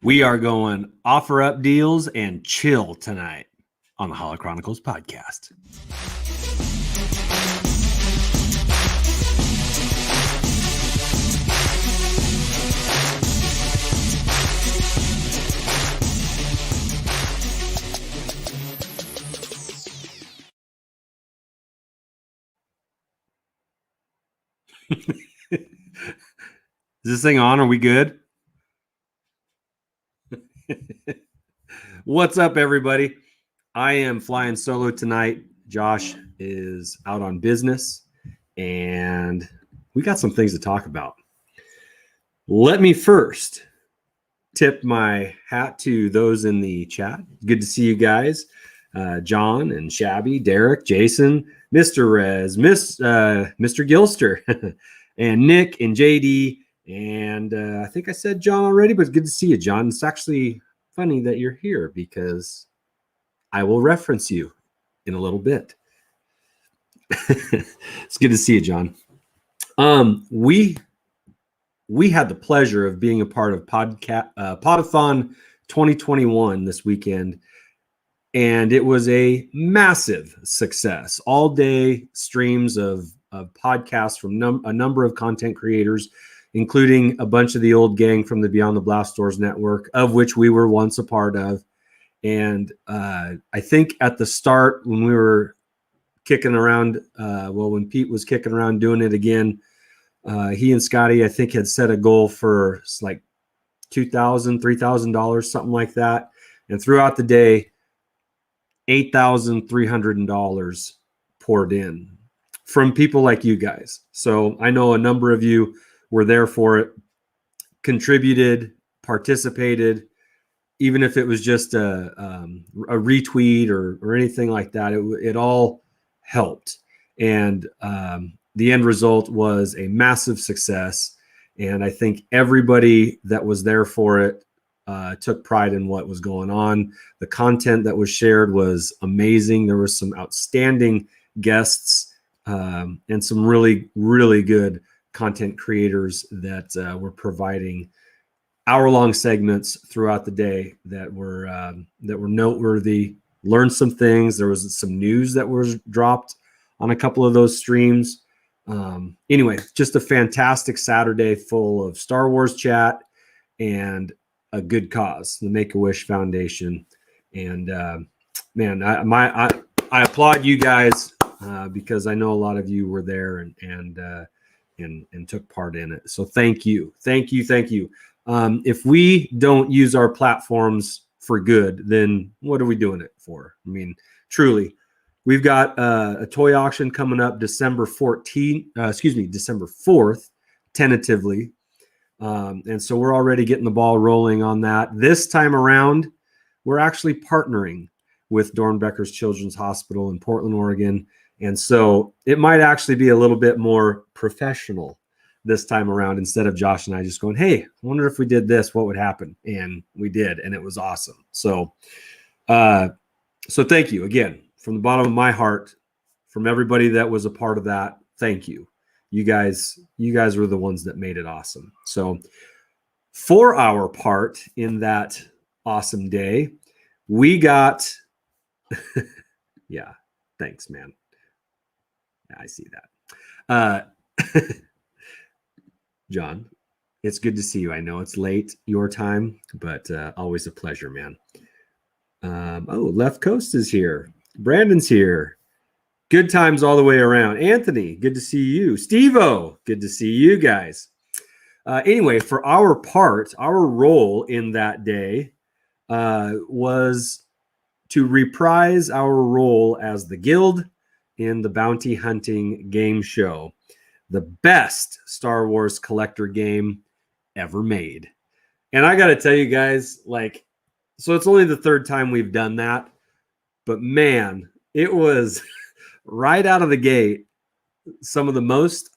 We are going offer up deals and chill tonight on the Holochronicles Podcast. Is this thing on? Are we good? What's up, everybody? I am flying solo tonight. Josh is out on business, and we got some things to talk about. Let me first tip my hat to those in the chat. Good to see you guys. John and Shabby, Derek, Jason, Mr. Rez, Mr. Gilster, and Nick and JD. And I think I said John already, but it's good to see you, John. It's actually funny that you're here because I will reference you in a little bit. It's good to see you, John. We had the pleasure of being a part of Podathon 2021 this weekend, and it was a massive success. All day streams of podcasts from a number of content creators, including a bunch of the old gang from the Beyond the Blast Doors network, of which we were once a part of. And I think at the start, when we were kicking around, when Pete was kicking around doing it again, he and Scotty, I think, had set a goal for like $2,000, $3,000, something like that. And throughout the day, $8,300 poured in from people like you guys. So I know a number of you were there for it, contributed, participated, even if it was just a retweet or anything like that. It all helped. And the end result was a massive success. And I think everybody that was there for it took pride in what was going on. The content that was shared was amazing. There were some outstanding guests and some really, really good content creators that were providing hour-long segments throughout the day that were noteworthy. Learned some things. There was some news that was dropped on a couple of those streams. Anyway, just a fantastic Saturday full of Star Wars chat and a good cause, the Make-A-Wish Foundation. And man, I applaud you guys because I know a lot of you were there and took part in it. So thank you. If we don't use our platforms for good, then what are we doing it for? I mean, truly, we've got a toy auction coming up December 4th, tentatively. And so we're already getting the ball rolling on that. This time around, we're actually partnering with Dornbecker's Children's Hospital in Portland, Oregon. And so it might actually be a little bit more professional this time around, instead of Josh and I just going, hey, I wonder if we did this, what would happen? And we did, and it was awesome. So thank you again from the bottom of my heart, from everybody that was a part of that. Thank you. You guys were the ones that made it awesome. So for our part in that awesome day, we got, yeah, thanks, man. I see that. John, it's good to see you. I know it's late your time, but always a pleasure, man. Left Coast is here. Brandon's here. Good times all the way around. Anthony, good to see you. Steve-O, good to see you guys. Anyway, for our part, our role in that day was to reprise our role as the guild in the bounty hunting game show, the best Star Wars collector game ever made. And I got to tell you guys, so it's only the third time we've done that, but man, it was right out of the gate some of the most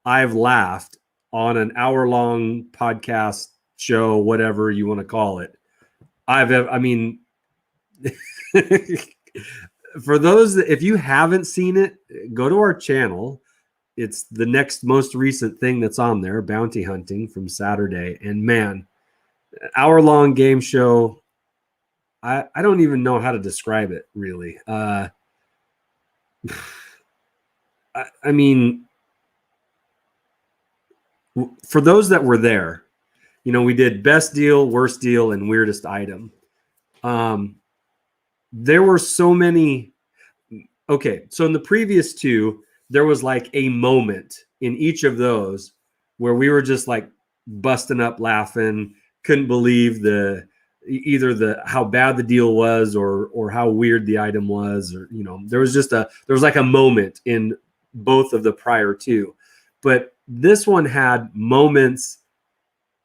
I've laughed on an hour-long podcast show, whatever you want to call it. For those if you haven't seen it, go to our channel. It's the next most recent thing that's on there, bounty hunting from Saturday. And man, hour-long game show. I don't even know how to describe it, really. I mean, for those that were there, we did best deal, worst deal, and weirdest item. There were so many. Okay, so in the previous two, there was like a moment in each of those where we were just like busting up laughing, couldn't believe either how bad the deal was or how weird the item was, or there was like a moment in both of the prior two. But this one had moments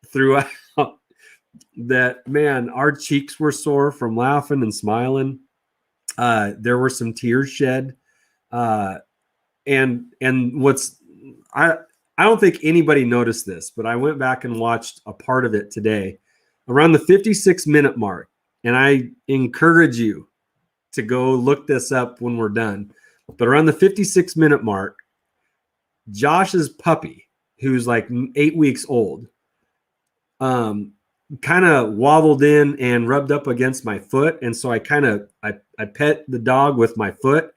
throughout that, man, our cheeks were sore from laughing and smiling. There were some tears shed. And I don't think anybody noticed this, but I went back and watched a part of it today around the 56-minute mark. And I encourage you to go look this up when we're done. But around the 56-minute mark, Josh's puppy, who's like 8 weeks old, kind of wobbled in and rubbed up against my foot. And so I pet the dog with my foot,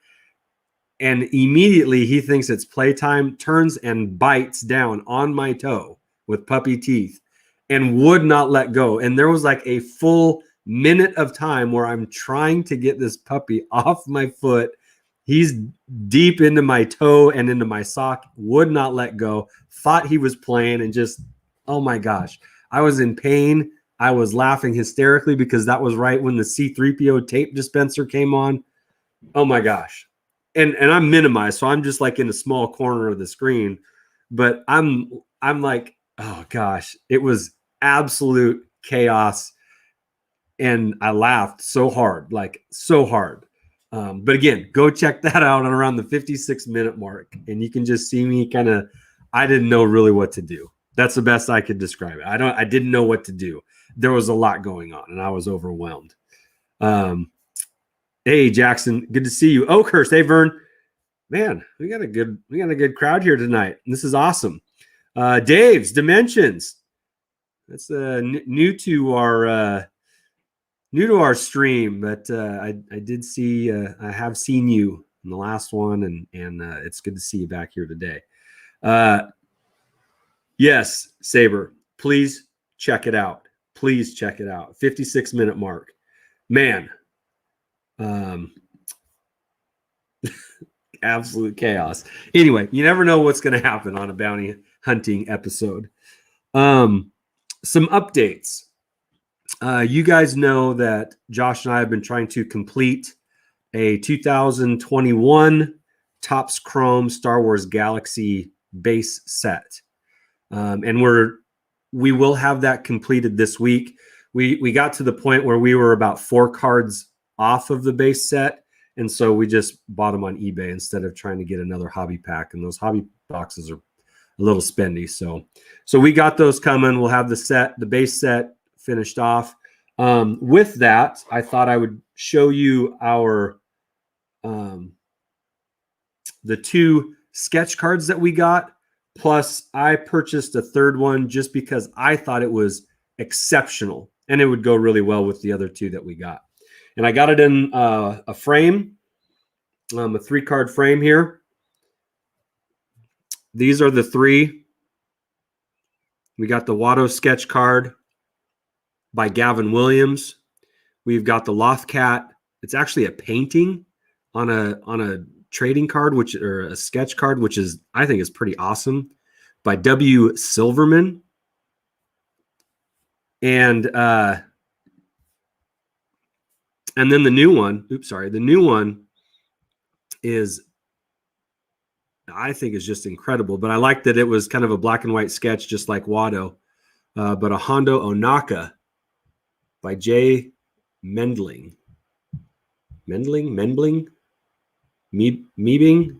and immediately he thinks it's playtime, turns and bites down on my toe with puppy teeth and would not let go. And there was like a full minute of time where I'm trying to get this puppy off my foot. He's deep into my toe and into my sock, would not let go, thought he was playing, and just, oh my gosh. I was in pain. I was laughing hysterically because that was right when the C-3PO tape dispenser came on. Oh my gosh. And I'm minimized, so I'm just like in a small corner of the screen. But I'm like, oh gosh, it was absolute chaos. And I laughed so hard, like so hard. But again, go check that out on around the 56-minute mark. And you can just see me I didn't know really what to do. That's the best I could describe it. I didn't know what to do. There was a lot going on and I was overwhelmed. Hey Jackson, good to see you. Oakhurst, hey Vern. Man, we got a good crowd here tonight. This is awesome. Dave's Dimensions. That's new to our stream, but I did see I have seen you in the last one, and it's good to see you back here today. Yes, Saber, please check it out. Please check it out. 56-minute mark. Man, absolute chaos. Anyway, you never know what's going to happen on a bounty hunting episode. Some updates. You guys know that Josh and I have been trying to complete a 2021 Topps Chrome Star Wars Galaxy base set. And we will have that completed this week. We got to the point where we were about 4 cards off of the base set. And so we just bought them on eBay instead of trying to get another hobby pack. And those hobby boxes are a little spendy. So we got those coming. We'll have the base set finished off. With that, I thought I would show you our the 2 sketch cards that we got. Plus, I purchased a third one just because I thought it was exceptional and it would go really well with the other 2 that we got. And I got it in a frame, a 3-card frame here. These are the 3. We got the Watto sketch card by Gavin Williams. We've got the Lothcat. It's actually a painting on a trading card, or a sketch card, which I think is pretty awesome, by W. Silverman. And then the new one, the new one I think is just incredible, but I like that it was kind of a black and white sketch, just like Watto, but a Hondo Onaka by Jay Mendling. Meebing?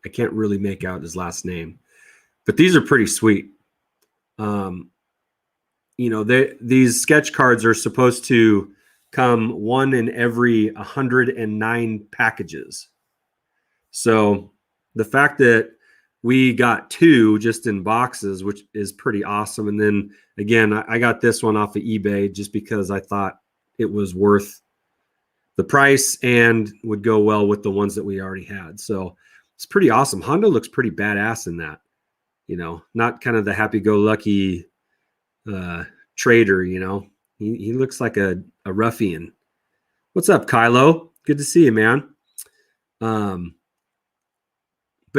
I can't really make out his last name, but these are pretty sweet. These sketch cards are supposed to come 1 in every 109 packages. So the fact that we got 2 just in boxes, which is pretty awesome. And then again, I got this one off of eBay just because I thought it was worth the price and would go well with the ones that we already had. So it's pretty awesome. Hondo looks pretty badass in that, not kind of the happy-go-lucky trader, he looks like a ruffian. What's up, Kylo? Good to see you, man. But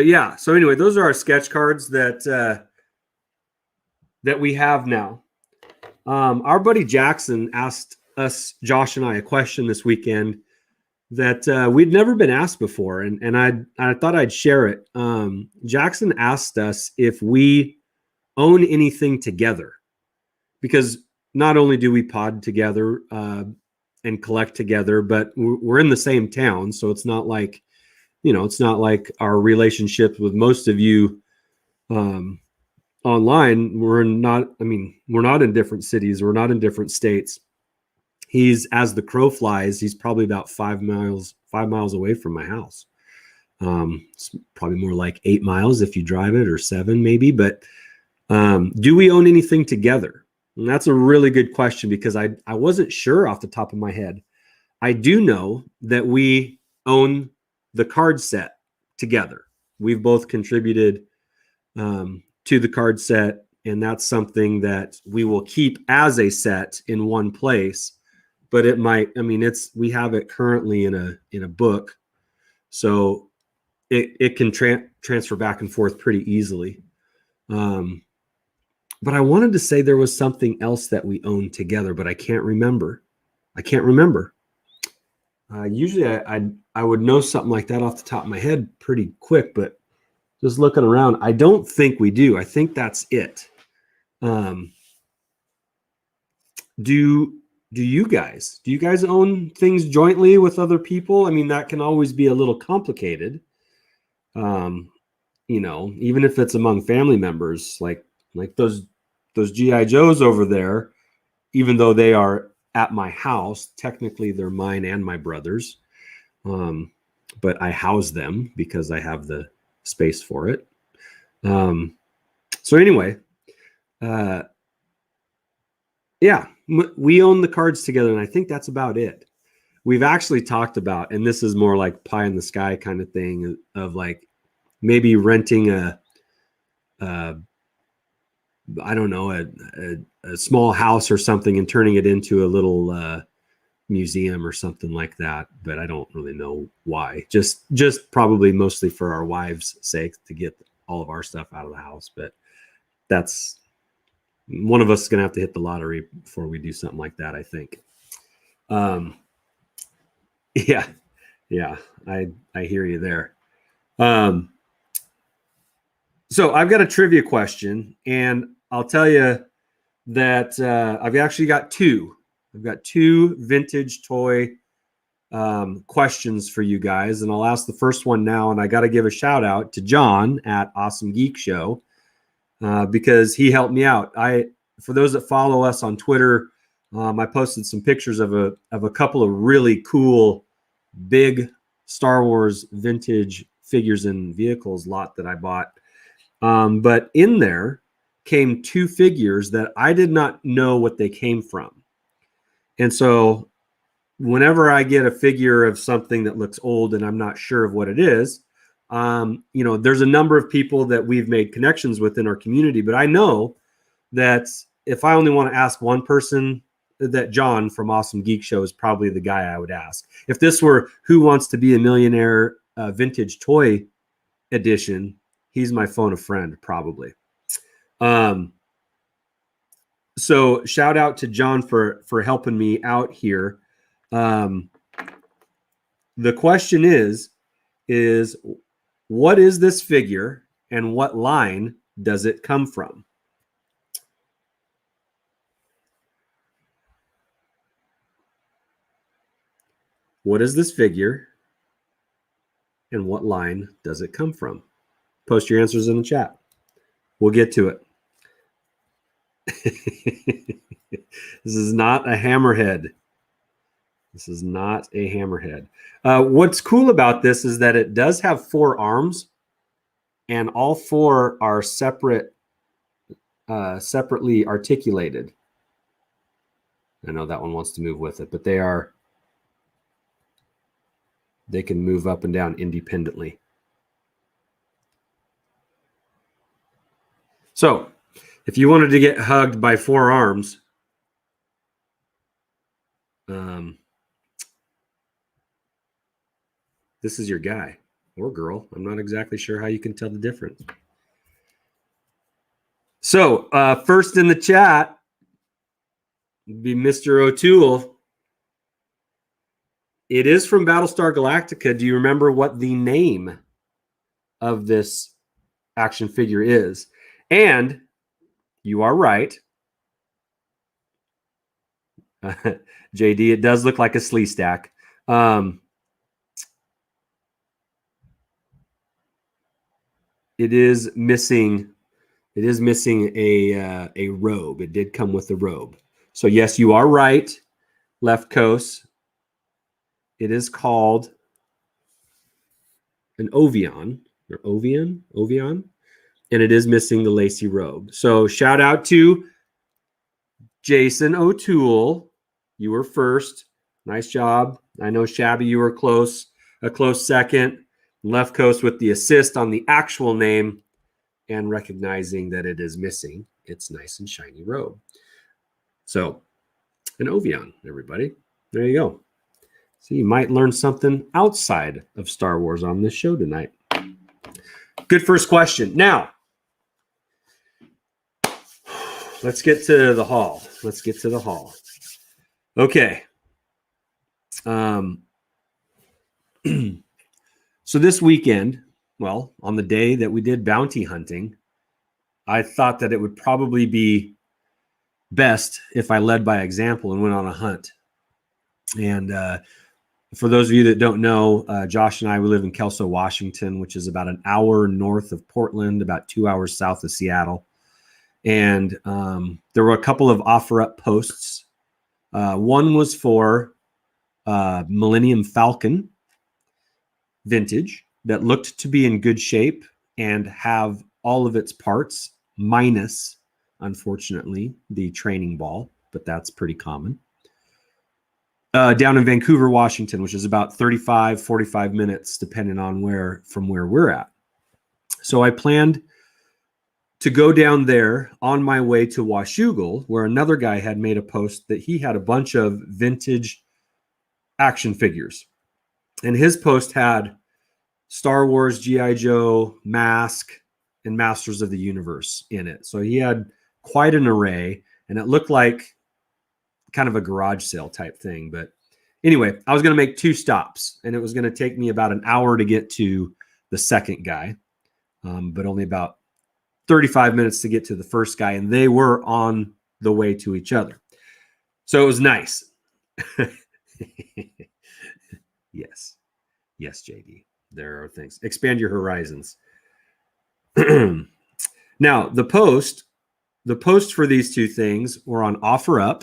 yeah, so anyway, those are our sketch cards that we have now. Our buddy Jackson asked us, Josh and I, a question this weekend that we'd never been asked before, and I thought I'd share it. Jackson asked us if we own anything together, because not only do we pod together and collect together, but we're in the same town, so it's not like it's not like our relationship with most of you online. We're not in different cities. We're not in different states. He's, as the crow flies, he's probably about 5 miles away from my house. It's probably more like 8 miles if you drive it, or 7 maybe. But do we own anything together? And that's a really good question, because I wasn't sure off the top of my head. I do know that we own the card set together. We've both contributed to the card set, and that's something that we will keep as a set in one place. But it might, we have it currently in a book, so it can transfer back and forth pretty easily. But I wanted to say there was something else that we own together, but I can't remember. Usually I would know something like that off the top of my head pretty quick, but just looking around, I don't think we do. I think that's it. Do you guys own things jointly with other people? That can always be a little complicated. Even if it's among family members, like those GI Joes over there, even though they are at my house, technically they're mine and my brother's. But I house them because I have the space for it. So anyway, yeah, we own the cards together, and I think that's about it. We've actually talked about, and this is more like pie in the sky kind of thing, of like maybe renting a small house or something and turning it into a little museum or something like that. But I don't really know why. Just probably mostly for our wives' sake, to get all of our stuff out of the house. But that's, one of us is going to have to hit the lottery before we do something like that, I think. Yeah, I hear you there. So I've got a trivia question, and I'll tell you that I've actually got 2. I've got 2 vintage toy questions for you guys, and I'll ask the first one now. And I got to give a shout out to John at Awesome Geek Show, because he helped me out. For those that follow us on Twitter, I posted some pictures of a couple of really cool big Star Wars vintage figures and vehicles lot that I bought. But in there came 2 figures that I did not know what they came from. And so whenever I get a figure of something that looks old and I'm not sure of what it is, there's a number of people that we've made connections with in our community, but I know that if I only want to ask one person, that John from Awesome Geek Show is probably the guy I would ask. If this were Who Wants to Be a Millionaire vintage toy edition, he's my phone a friend, probably. So shout out to John for helping me out here. The question is what is this figure and what line does it come from? What is this figure and what line does it come from? Post your answers in the chat. We'll get to it. This is not a hammerhead. This is not a hammerhead. What's cool about this is that it does have 4 arms. and all four are separately articulated. I know that one wants to move with it, but they can move up and down independently. So if you wanted to get hugged by four arms, this is your guy or girl. I'm not exactly sure how you can tell the difference. So first in the chat would be Mr. O'Toole. It is from Battlestar Galactica. Do you remember what the name of this action figure is? And you are right. JD, it does look like a slee stack. It is missing a robe. It did come with a robe. So yes, you are right, Left Coast. It is called an Ovion, or Ovion, and it is missing the lacy robe. So shout out to Jason O'Toole. You were first. Nice job. I know Shabby, you were close, a close second. Left Coast with the assist on the actual name and recognizing that it is missing its nice and shiny robe. So an Ovion, everybody. There you go. So you might learn something outside of Star Wars on this show tonight. Good first question. Now, let's get to the haul. Okay. So this weekend, well, on the day that we did bounty hunting, I thought that it would probably be best if I led by example and went on a hunt. And for those of you that don't know, Josh and I, we live in Kelso, Washington, which is about an hour north of Portland, about 2 hours south of Seattle. And there were a couple of offer-up posts. One was for Millennium Falcon vintage that looked to be in good shape and have all of its parts minus, unfortunately, the training ball, but that's pretty common. Down in Vancouver, Washington, which is about 35, 45 minutes, depending on from where we're at. So I planned to go down there on my way to Washougal, where another guy had made a post that he had a bunch of vintage action figures. And his post had Star Wars, G.I. Joe, Mask, and Masters of the Universe in it. So he had quite an array, and it looked like kind of a garage sale type thing. But anyway, I was going to make 2 stops, and it was going to take me about an hour to get to the second guy, but only about 35 minutes to get to the first guy, and they were on the way to each other. So it was nice. Yes, JD. There are things. Expand your horizons. Now, the post for these 2 things were on OfferUp.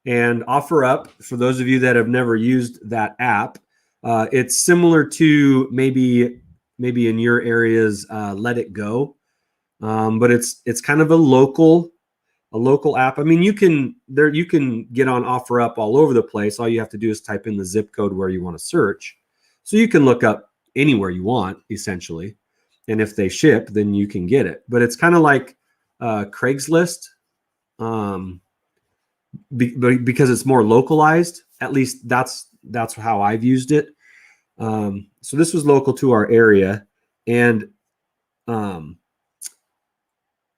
And OfferUp, for those of you that have never used that app, it's similar to maybe in your areas, Let It Go, but it's kind of a local app. I mean, you can get on OfferUp all over the place. All you have to do is type in the zip code where you want to search, so you can look up anywhere you want essentially. And if they ship, then you can get it. But it's kind of like Craigslist. Because it's more localized. At least that's how I've used it. So this was local to our area, and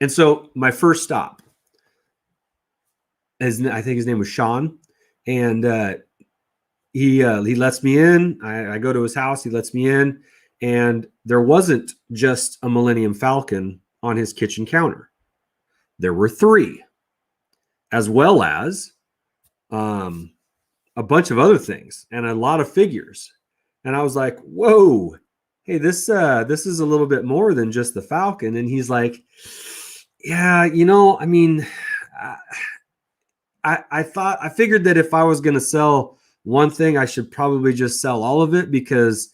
so my first stop, I think his name was Sean, and he lets me in. I go to his house. He lets me in, and there wasn't just a Millennium Falcon on his kitchen counter. There were 3. As well as a bunch of other things and a lot of figures. And I was like, whoa, hey, this is a little bit more than just the Falcon. And he's like, yeah, I mean, I figured that if I was going to sell one thing, I should probably just sell all of it, because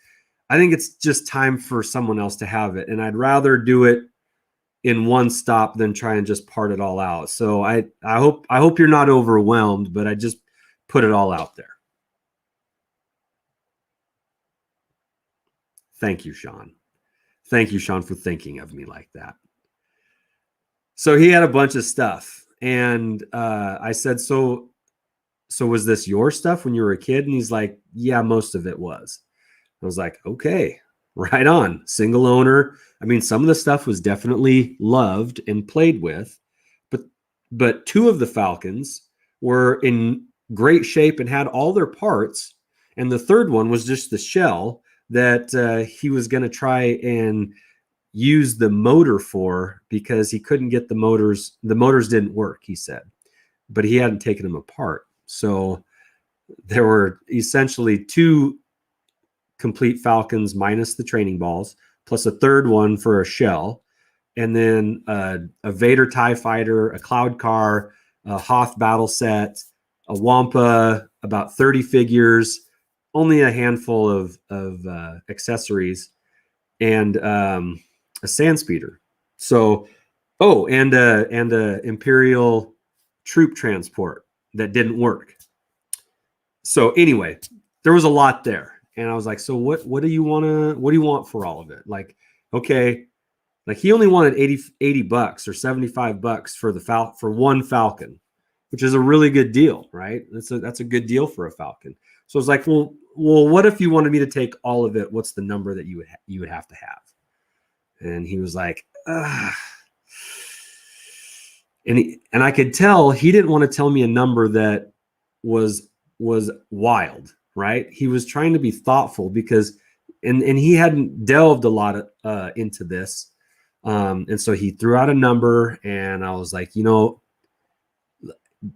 I think it's just time for someone else to have it. And I'd rather do it in one stop than try and just part it all out. So I hope you're not overwhelmed, but I just put it all out there. Thank you, Sean. Thank you, Sean, for thinking of me like that. So he had a bunch of stuff. And I said, so was this your stuff when you were a kid? And he's like, yeah, most of it was. I was like, okay, right on. Single owner. I mean, some of the stuff was definitely loved and played with, but two of the Falcons were in great shape and had all their parts. And the third one was just the shell that he was going to try and use the motor for, because he couldn't get the motors. The motors didn't work, he said, but he hadn't taken them apart. So there were essentially two complete Falcons minus the training balls, plus a third one for a shell, and then a Vader TIE fighter, a cloud car, a Hoth battle set, a Wampa, about 30 figures, only a handful of accessories, and a sand speeder. So, and a Imperial troop transport that didn't work. So anyway, there was a lot there. And I was like, so what do you want for all of it? Like, okay, like he only wanted $80 or $75 for one Falcon, which is a really good deal, right? That's a good deal for a Falcon. So I was like, well, what if you wanted me to take all of it? What's the number that you would have to have? And he was like, ugh. And I could tell he didn't want to tell me a number that was wild, right? He was trying to be thoughtful because, and he hadn't delved a lot into this. And so he threw out a number, and I was like,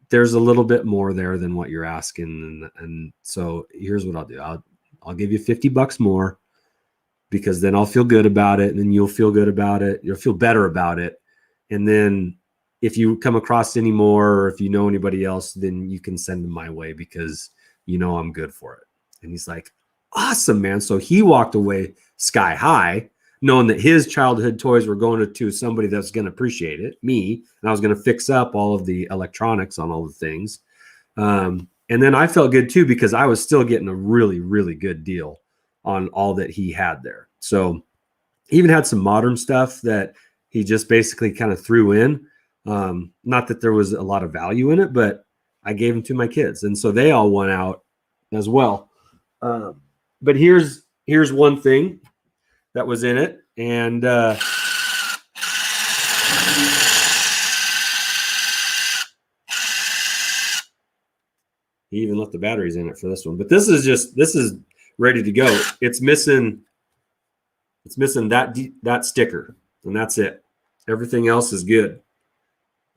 there's a little bit more there than what you're asking. And so here's what I'll do. I'll give you $50 more, because then I'll feel good about it. And then you'll feel good about it. You'll feel better about it. And then if you come across any more, or if you know anybody else, then you can send them my way, because I'm good for it. And he's like, awesome, man. So he walked away sky high, knowing that his childhood toys were going to somebody that's going to appreciate it, me, and I was going to fix up all of the electronics on all the things. And then I felt good too, because I was still getting a really, really good deal on all that he had there. So he even had some modern stuff that he just basically kind of threw in. Not that there was a lot of value in it, but I gave them to my kids, and so they all went out as well. But here's one thing that was in it, and he even left the batteries in it for this one. But this is ready to go. It's missing that sticker, and that's it. Everything else is good.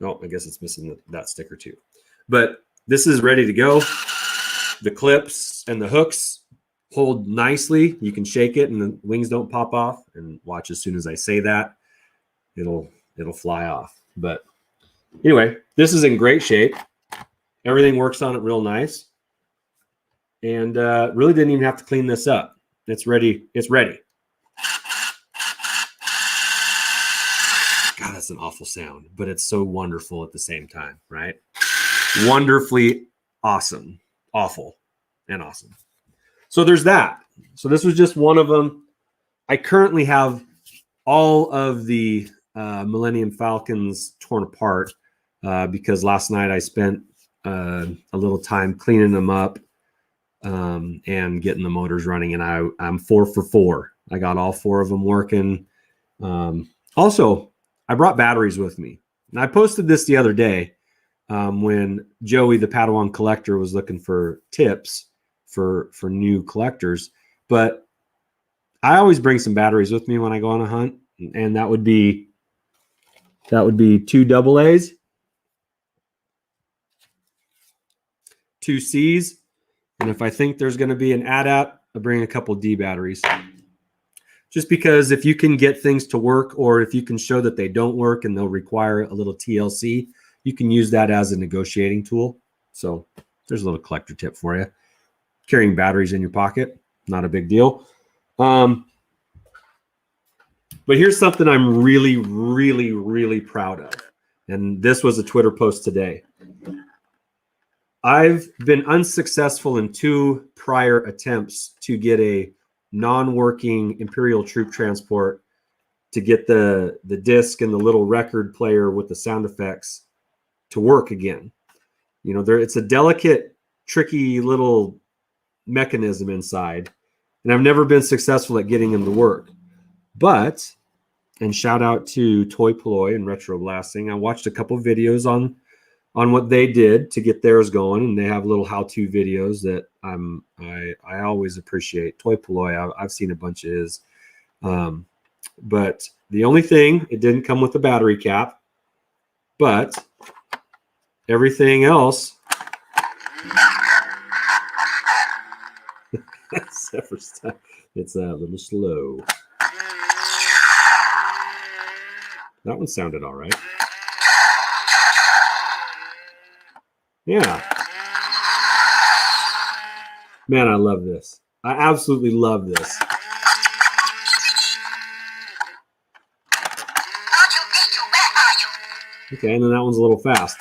Oh, I guess it's missing that sticker too. But this is ready to go. The clips and the hooks hold nicely. You can shake it and the wings don't pop off. And watch, as soon as I say that, it'll fly off. But anyway, this is in great shape. Everything works on it real nice. And really didn't even have to clean this up. It's ready. It's ready. God, that's an awful sound, but it's so wonderful at the same time, right? Wonderfully awesome, awful, and awesome. So there's that. So this was just one of them. I currently have all of the Millennium Falcons torn apart because last night I spent a little time cleaning them up and getting the motors running, and I'm 4 for 4. I got all 4 of them working. Also, I brought batteries with me. And I posted this the other day when Joey, the Padawan collector, was looking for tips for new collectors. But I always bring some batteries with me when I go on a hunt, and that would be 2 AA's, 2 C's, and if I think there's going to be an AT-AT, I bring a couple D batteries. Just because if you can get things to work, or if you can show that they don't work and they'll require a little TLC, you can use that as a negotiating tool. So there's a little collector tip for you. Carrying batteries in your pocket, not a big deal. But here's something I'm really, really, really proud of. And this was a Twitter post today. I've been unsuccessful in 2 prior attempts to get a non-working Imperial troop transport to get the disc and the little record player with the sound effects to work again. You know, it's a delicate, tricky little mechanism inside, and I've never been successful at getting them to work. But, and shout out to Toy Ploy and Retro Blasting, I watched a couple videos on what they did to get theirs going, and they have little how-to videos that I always appreciate. Toy Ploy, I've seen a bunch of his. But the only thing, it didn't come with a battery cap, but everything else, it's a little slow. That one sounded all right. Yeah. Man, I love this. I absolutely love this. Okay, and then that one's a little fast.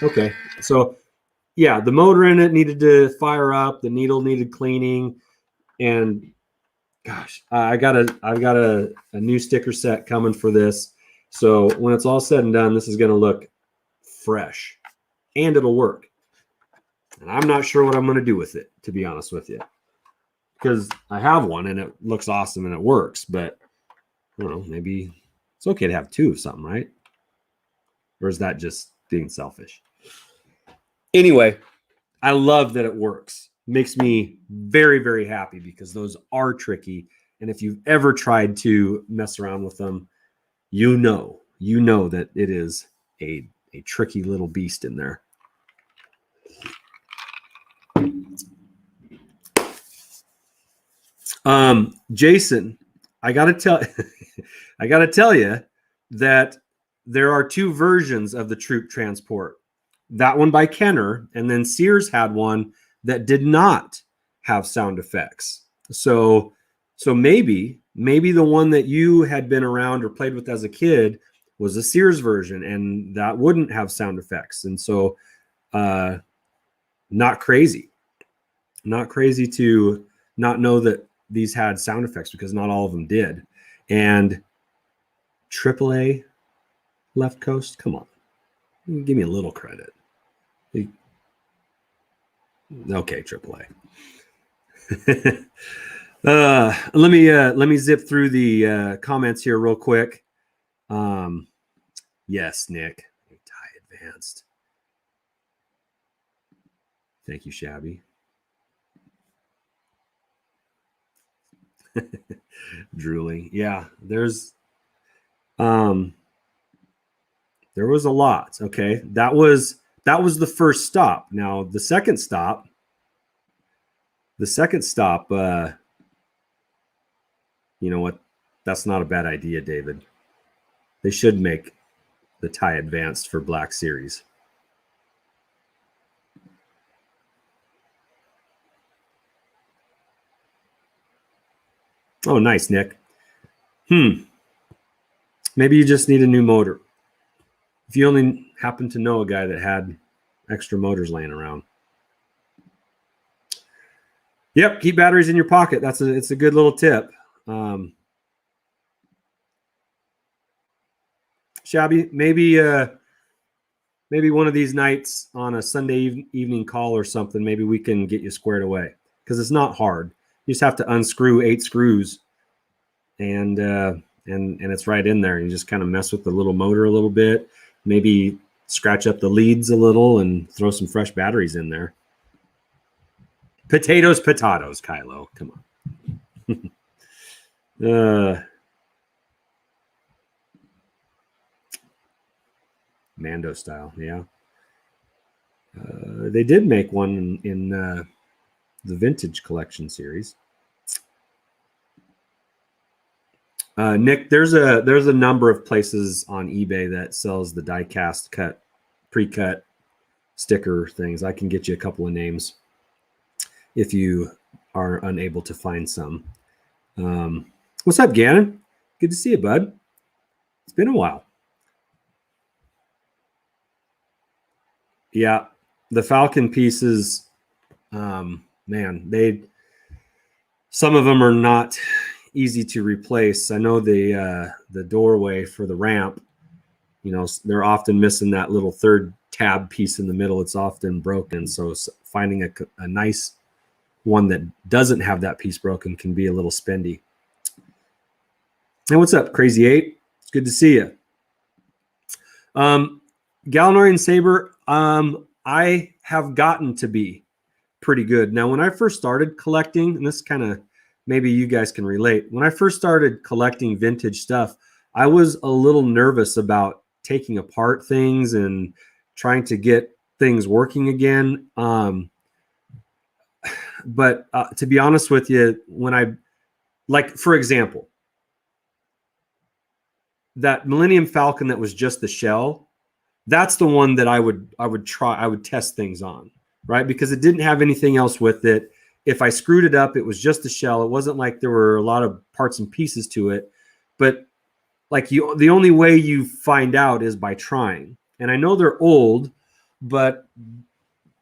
Okay, so yeah, the motor in it needed to fire up. The needle needed cleaning, and gosh, I've got a new sticker set coming for this. So when it's all said and done, this is going to look fresh, and it'll work. And I'm not sure what I'm going to do with it, to be honest with you, because I have one and it looks awesome and it works. But I don't know, maybe it's okay to have 2 of something, right? Or is that just being selfish? Anyway, I love that it works. Makes me very, very happy because those are tricky. And if you've ever tried to mess around with them, you know that it is a tricky little beast in there. Jason, I gotta tell you that there are 2 versions of the troop transport. That one by Kenner, and then Sears had one that did not have sound effects. So maybe the one that you had been around or played with as a kid was a Sears version, and that wouldn't have sound effects. And so not crazy to not know that these had sound effects, because not all of them did. And AAA Left Coast, come on, give me a little credit. Okay, AAA. Let me zip through the comments here real quick. Yes, Nick, tie advanced. Thank you, Shabby. Drooling. Yeah, there was a lot. Okay, that was the first stop. Now the second stop, you know what? That's not a bad idea, David. They should make the tie advanced for Black Series. Oh, nice, Nick. Maybe you just need a new motor. If you only happen to know a guy that had extra motors laying around. Yep, keep batteries in your pocket. It's a good little tip. Shabby, maybe one of these nights on a Sunday evening call or something, maybe we can get you squared away, because it's not hard. You just have to unscrew 8 screws, and it's right in there. You just kind of mess with the little motor a little bit, maybe scratch up the leads a little, and throw some fresh batteries in there. Potatoes, Kylo. Come on. Mando style, yeah. They did make one in the Vintage Collection series. Nick, there's a number of places on eBay that sells the die-cast cut, pre-cut sticker things. I can get you a couple of names if you are unable to find some. What's up, Gannon? Good to see you, bud. It's been a while. Yeah, the Falcon pieces, man, some of them are not easy to replace. I know the doorway for the ramp, they're often missing that little third tab piece in the middle. It's often broken. So finding a nice one that doesn't have that piece broken can be a little spendy. Hey, what's up, Crazy 8? It's good to see you. Galanorian Saber, I have gotten to be pretty good. Now, when I first started collecting, and this kind of, maybe you guys can relate. When I first started collecting vintage stuff, I was a little nervous about taking apart things and trying to get things working again. But to be honest with you, for example, that Millennium Falcon that was just the shell, that's the one that I would test things on, right? Because it didn't have anything else with it. If I screwed it up, it was just a shell. It wasn't like there were a lot of parts and pieces to it. But the only way you find out is by trying. And I know they're old, but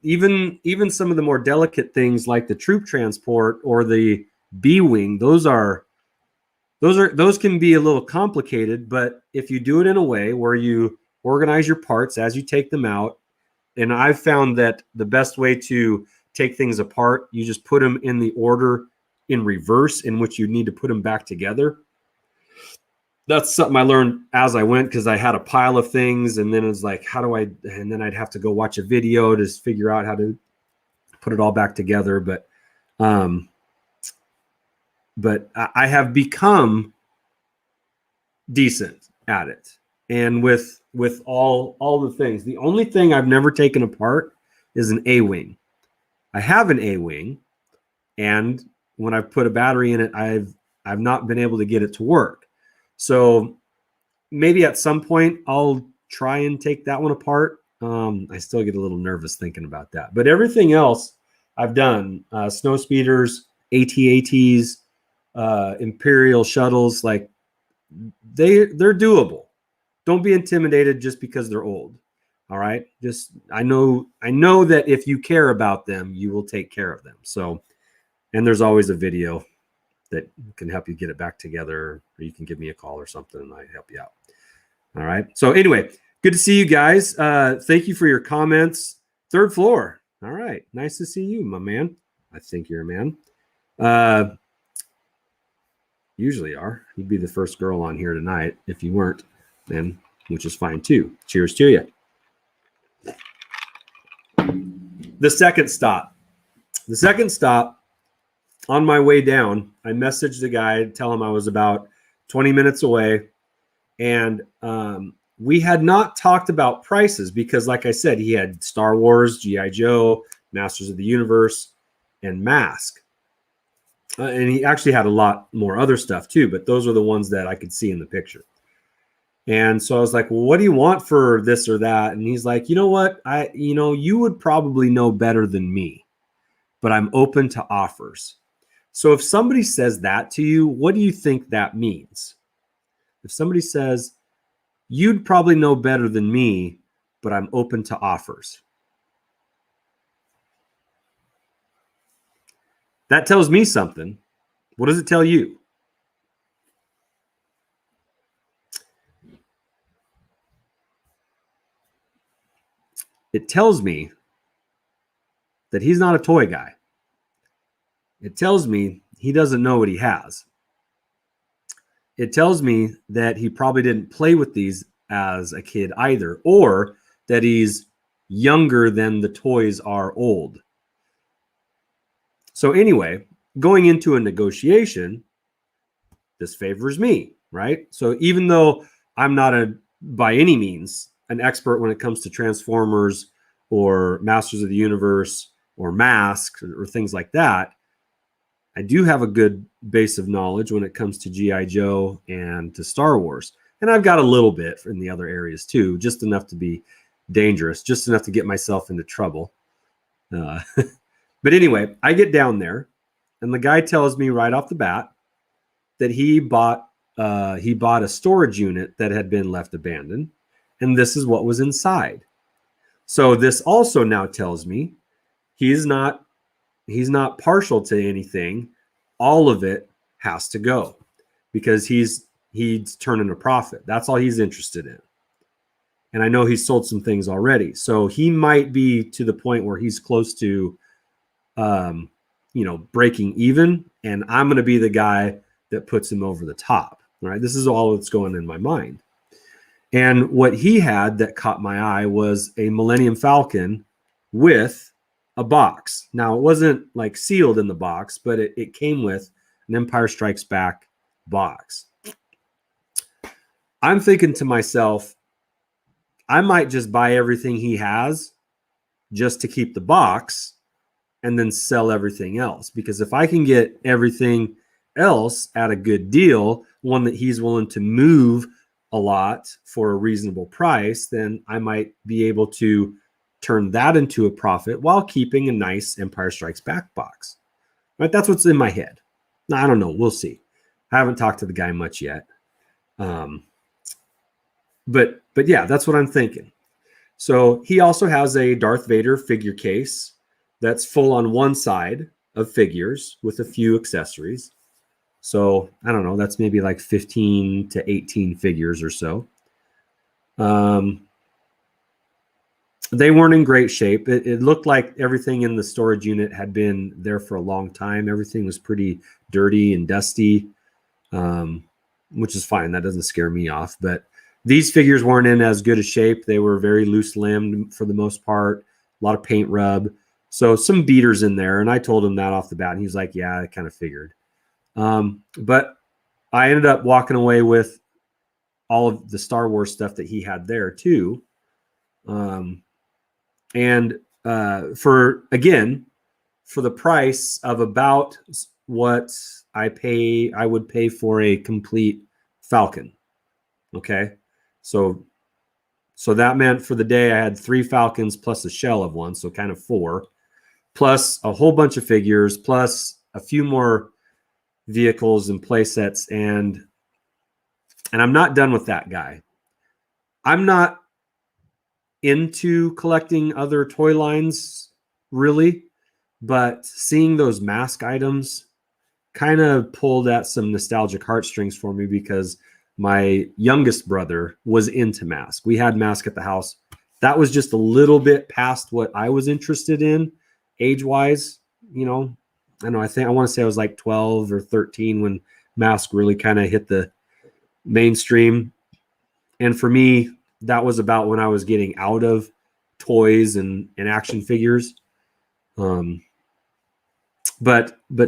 even some of the more delicate things like the troop transport or the B-wing, those can be a little complicated. But if you do it in a way where you organize your parts as you take them out, and I've found that the best way to take things apart, you just put them in the order in reverse in which you need to put them back together. That's something I learned as I went, because I had a pile of things, and then it was like, and then I'd have to go watch a video to figure out how to put it all back together. But I have become decent at it. And with all the things, the only thing I've never taken apart is an A-wing. I have an A-wing, and when I've put a battery in it, I've not been able to get it to work. So maybe at some point I'll try and take that one apart. I still get a little nervous thinking about that. But everything else I've done, snow speeders, AT-ATs, Imperial shuttles, like they're doable. Don't be intimidated just because they're old. All right. I know that if you care about them, you will take care of them. So, and there's always a video that can help you get it back together, or you can give me a call or something and I help you out. All right. So anyway, good to see you guys. Thank you for your comments. Third floor. All right. Nice to see you, my man. I think you're a man. Usually are. You'd be the first girl on here tonight. If you weren't, then, which is fine too. Cheers to you. The second stop on my way down, I messaged the guy to tell him I was about 20 minutes away. And we had not talked about prices because, like I said, he had Star Wars, G.I. Joe, Masters of the Universe, and Mask. And he actually had a lot more other stuff too, but those are the ones that I could see in the picture. And so I was like, well, what do you want for this or that? And he's like, you know what? You would probably know better than me, but I'm open to offers. So if somebody says that to you, what do you think that means? If somebody says, you'd probably know better than me, but I'm open to offers. That tells me something. What does it tell you? It tells me that he's not a toy guy. It tells me he doesn't know what he has. It tells me that he probably didn't play with these as a kid either, or that he's younger than the toys are old. So anyway, going into a negotiation, this favors me, right? So even though I'm not by any means an expert when it comes to Transformers or Masters of the Universe or Mask or things like that, I do have a good base of knowledge when it comes to G.I. Joe and to Star Wars. And I've got a little bit in the other areas too, just enough to be dangerous, just enough to get myself into trouble. But anyway, I get down there And the guy tells me right off the bat that he bought a storage unit that had been left abandoned, and this is what was inside. So this also now tells me he's not partial to anything. All of it has to go because he's turning a profit. That's all he's interested in. And I know he's sold some things already. So he might be to the point where he's close to, breaking even. And I'm going to be the guy that puts him over the top. Right? This is all that's going in my mind. And what he had that caught my eye was a Millennium Falcon with a box. Now, it wasn't like sealed in the box, but it came with an Empire Strikes Back box. I'm thinking to myself, I might just buy everything he has just to keep the box and then sell everything else. Because if I can get everything else at a good deal, one that he's willing to move a lot for a reasonable price, then I might be able to turn that into a profit while keeping a nice Empire Strikes Back box. Right? That's what's in my head. Now, I don't know. We'll see. I haven't talked to the guy much yet. But yeah, that's what I'm thinking. So he also has a Darth Vader figure case that's full on one side of figures with a few accessories. So I don't know, that's maybe like 15 to 18 figures or so. They weren't in great shape. It looked like everything in the storage unit had been there for a long time. Everything was pretty dirty and dusty, which is fine. That doesn't scare me off. But these figures weren't in as good a shape. They were very loose-limbed for the most part, a lot of paint rub. So some beaters in there. And I told him that off the bat. And he's like, yeah, I kind of figured. But I ended up walking away with all of the Star Wars stuff that he had there too. And for the price of about what I would pay for a complete Falcon. Okay. So that meant for the day I had 3 Falcons plus a shell of one. So kind of 4, plus a whole bunch of figures, plus a few more vehicles and play sets. And I'm not done with that guy. I'm not into collecting other toy lines really, but seeing those mask items kind of pulled at some nostalgic heartstrings for me because my youngest brother was into mask. We had mask at the house. That was just a little bit past what I was interested in age-wise. I know, I want to say I was like 12 or 13 when mask really kind of hit the mainstream. And for me, that was about when I was getting out of toys and action figures. But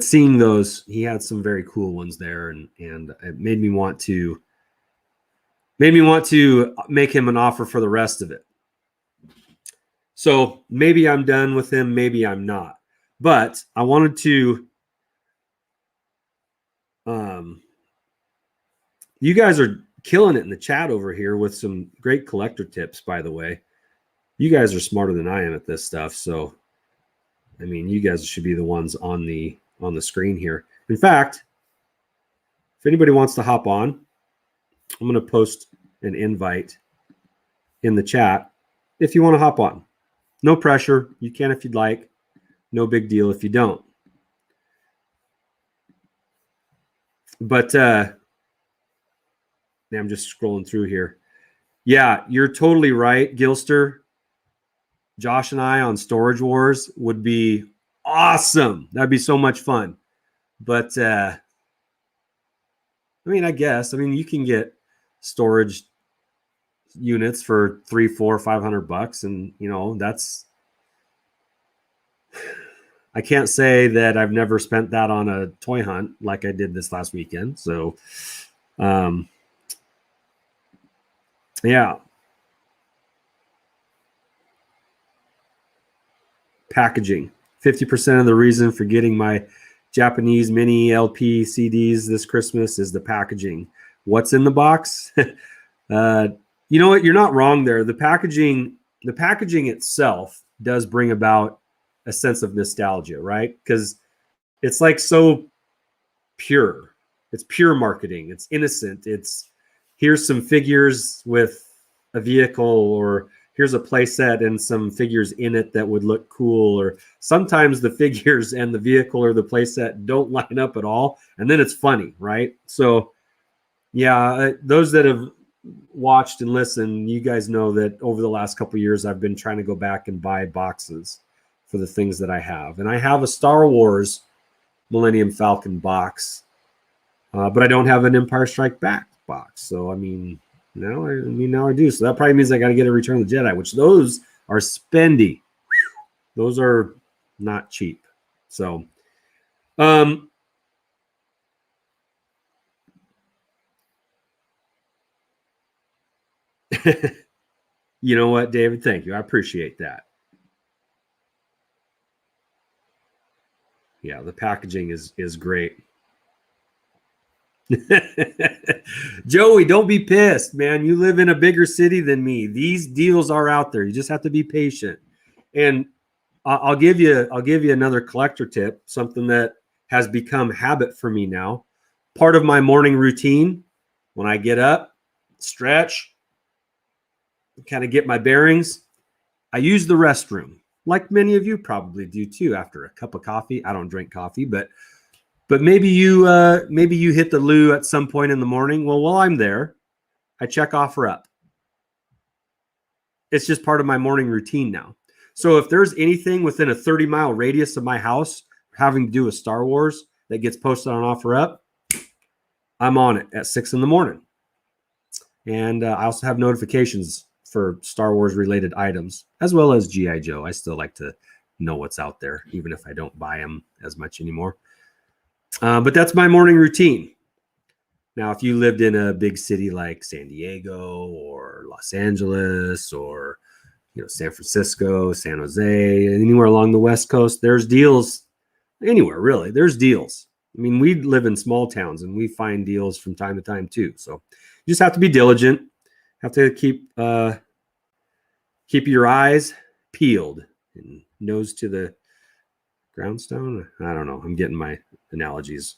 seeing those, he had some very cool ones there, and it made me want to make him an offer for the rest of it. So maybe I'm done with him, maybe I'm not. But I wanted to you guys are killing it in the chat over here with some great collector tips, by the way. You guys are smarter than I am at this stuff, so I mean, you guys should be the ones on the screen here. In fact, if anybody wants to hop on, I'm going to post an invite in the chat if you want to hop on. No pressure. You can if you'd like. No big deal if you don't. But I'm just scrolling through here. Yeah, you're totally right, Gilster. Josh and I on Storage Wars would be awesome. That'd be so much fun. But I mean, you can get storage units for $300, $400, $500, and that's. I can't say that I've never spent that on a toy hunt like I did this last weekend. So, yeah. Packaging. 50% of the reason for getting my Japanese mini LP CDs this Christmas is the packaging. What's in the box? You know what? You're not wrong there. The packaging itself does bring about a sense of nostalgia, right? Because it's like so pure. It's pure marketing. It's innocent. It's here's some figures with a vehicle, or here's a play set and some figures in it that would look cool. Or sometimes the figures and the vehicle or the play set don't line up at all. And then it's funny, right? So yeah, those that have watched and listened, you guys know that over the last couple of years, I've been trying to go back and buy boxes for the things that I have. And I have a Star Wars Millennium Falcon box, but I don't have an Empire Strike Back box. So, I mean, now I do. So that probably means I got to get a Return of the Jedi, which those are spendy. Those are not cheap. So, you know what, David? Thank you. I appreciate that. Yeah, the packaging is great. Joey, don't be pissed, man. You live in a bigger city than me. These deals are out there. You just have to be patient. And I'll give you another collector tip, something that has become habit for me now. Part of my morning routine, when I get up, stretch, kind of get my bearings, I use the restroom, like many of you probably do too after a cup of coffee. I don't drink coffee, but maybe you hit the loo at some point in the morning. Well, while I'm there, I check offer up. It's just part of my morning routine now. So if there's anything within a 30-mile radius of my house having to do with Star Wars that gets posted on offer up, I'm on it at 6 a.m. And I also have notifications for Star Wars related items, as well as G.I. Joe. I still like to know what's out there, even if I don't buy them as much anymore. But that's my morning routine. Now, if you lived in a big city like San Diego or Los Angeles or San Francisco, San Jose, anywhere along the West Coast, there's deals anywhere, really. There's deals. I mean, we live in small towns and we find deals from time to time too. So you just have to be diligent. Have to keep your eyes peeled and nose to the groundstone. I don't know. I'm getting my analogies.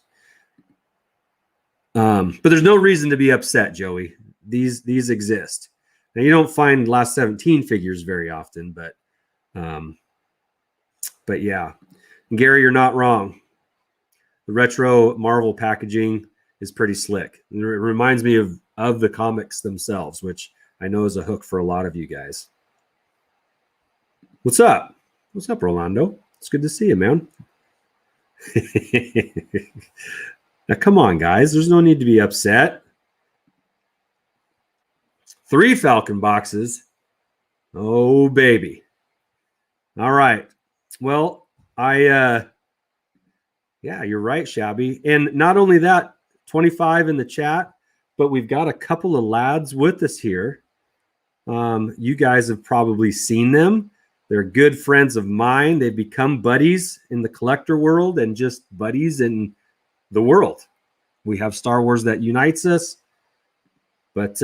But there's no reason to be upset, Joey. These exist. Now, you don't find last 17 figures very often, but yeah. And Gary, you're not wrong. The retro Marvel packaging is pretty slick. It reminds me of the comics themselves, which I know is a hook for a lot of you guys. What's up? What's up, Rolando? It's good to see you, man. Now, come on, guys. There's no need to be upset. 3 Falcon boxes. Oh, baby. All right. Well, yeah, you're right, Shabby. And not only that, 25 in the chat, but we've got a couple of lads with us here. You guys have probably seen them. They're good friends of mine. They've become buddies in the collector world and just buddies in the world. We have Star Wars that unites us. But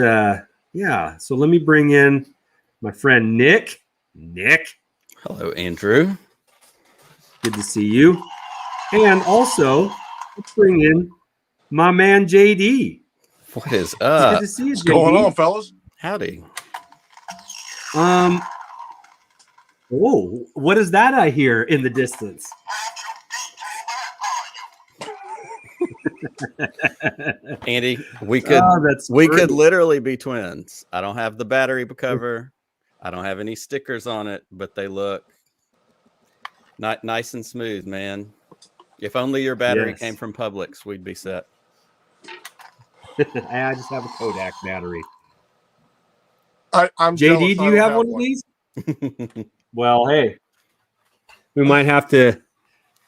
yeah, so let me bring in my friend Nick. Nick. Hello, Andrew. Good to see you. And also, let's bring in my man JD. What is up? Good to see you, What's JD. going on, fellas? Howdy. Oh, what is that I hear in the distance? Andy, we could literally be twins. I don't have the battery cover. I don't have any stickers on it, but they look not nice and smooth, man. If only your battery came from Publix, we'd be set. I just have a Kodak battery. I'm JD, do you have one of these? Well, hey, we might have to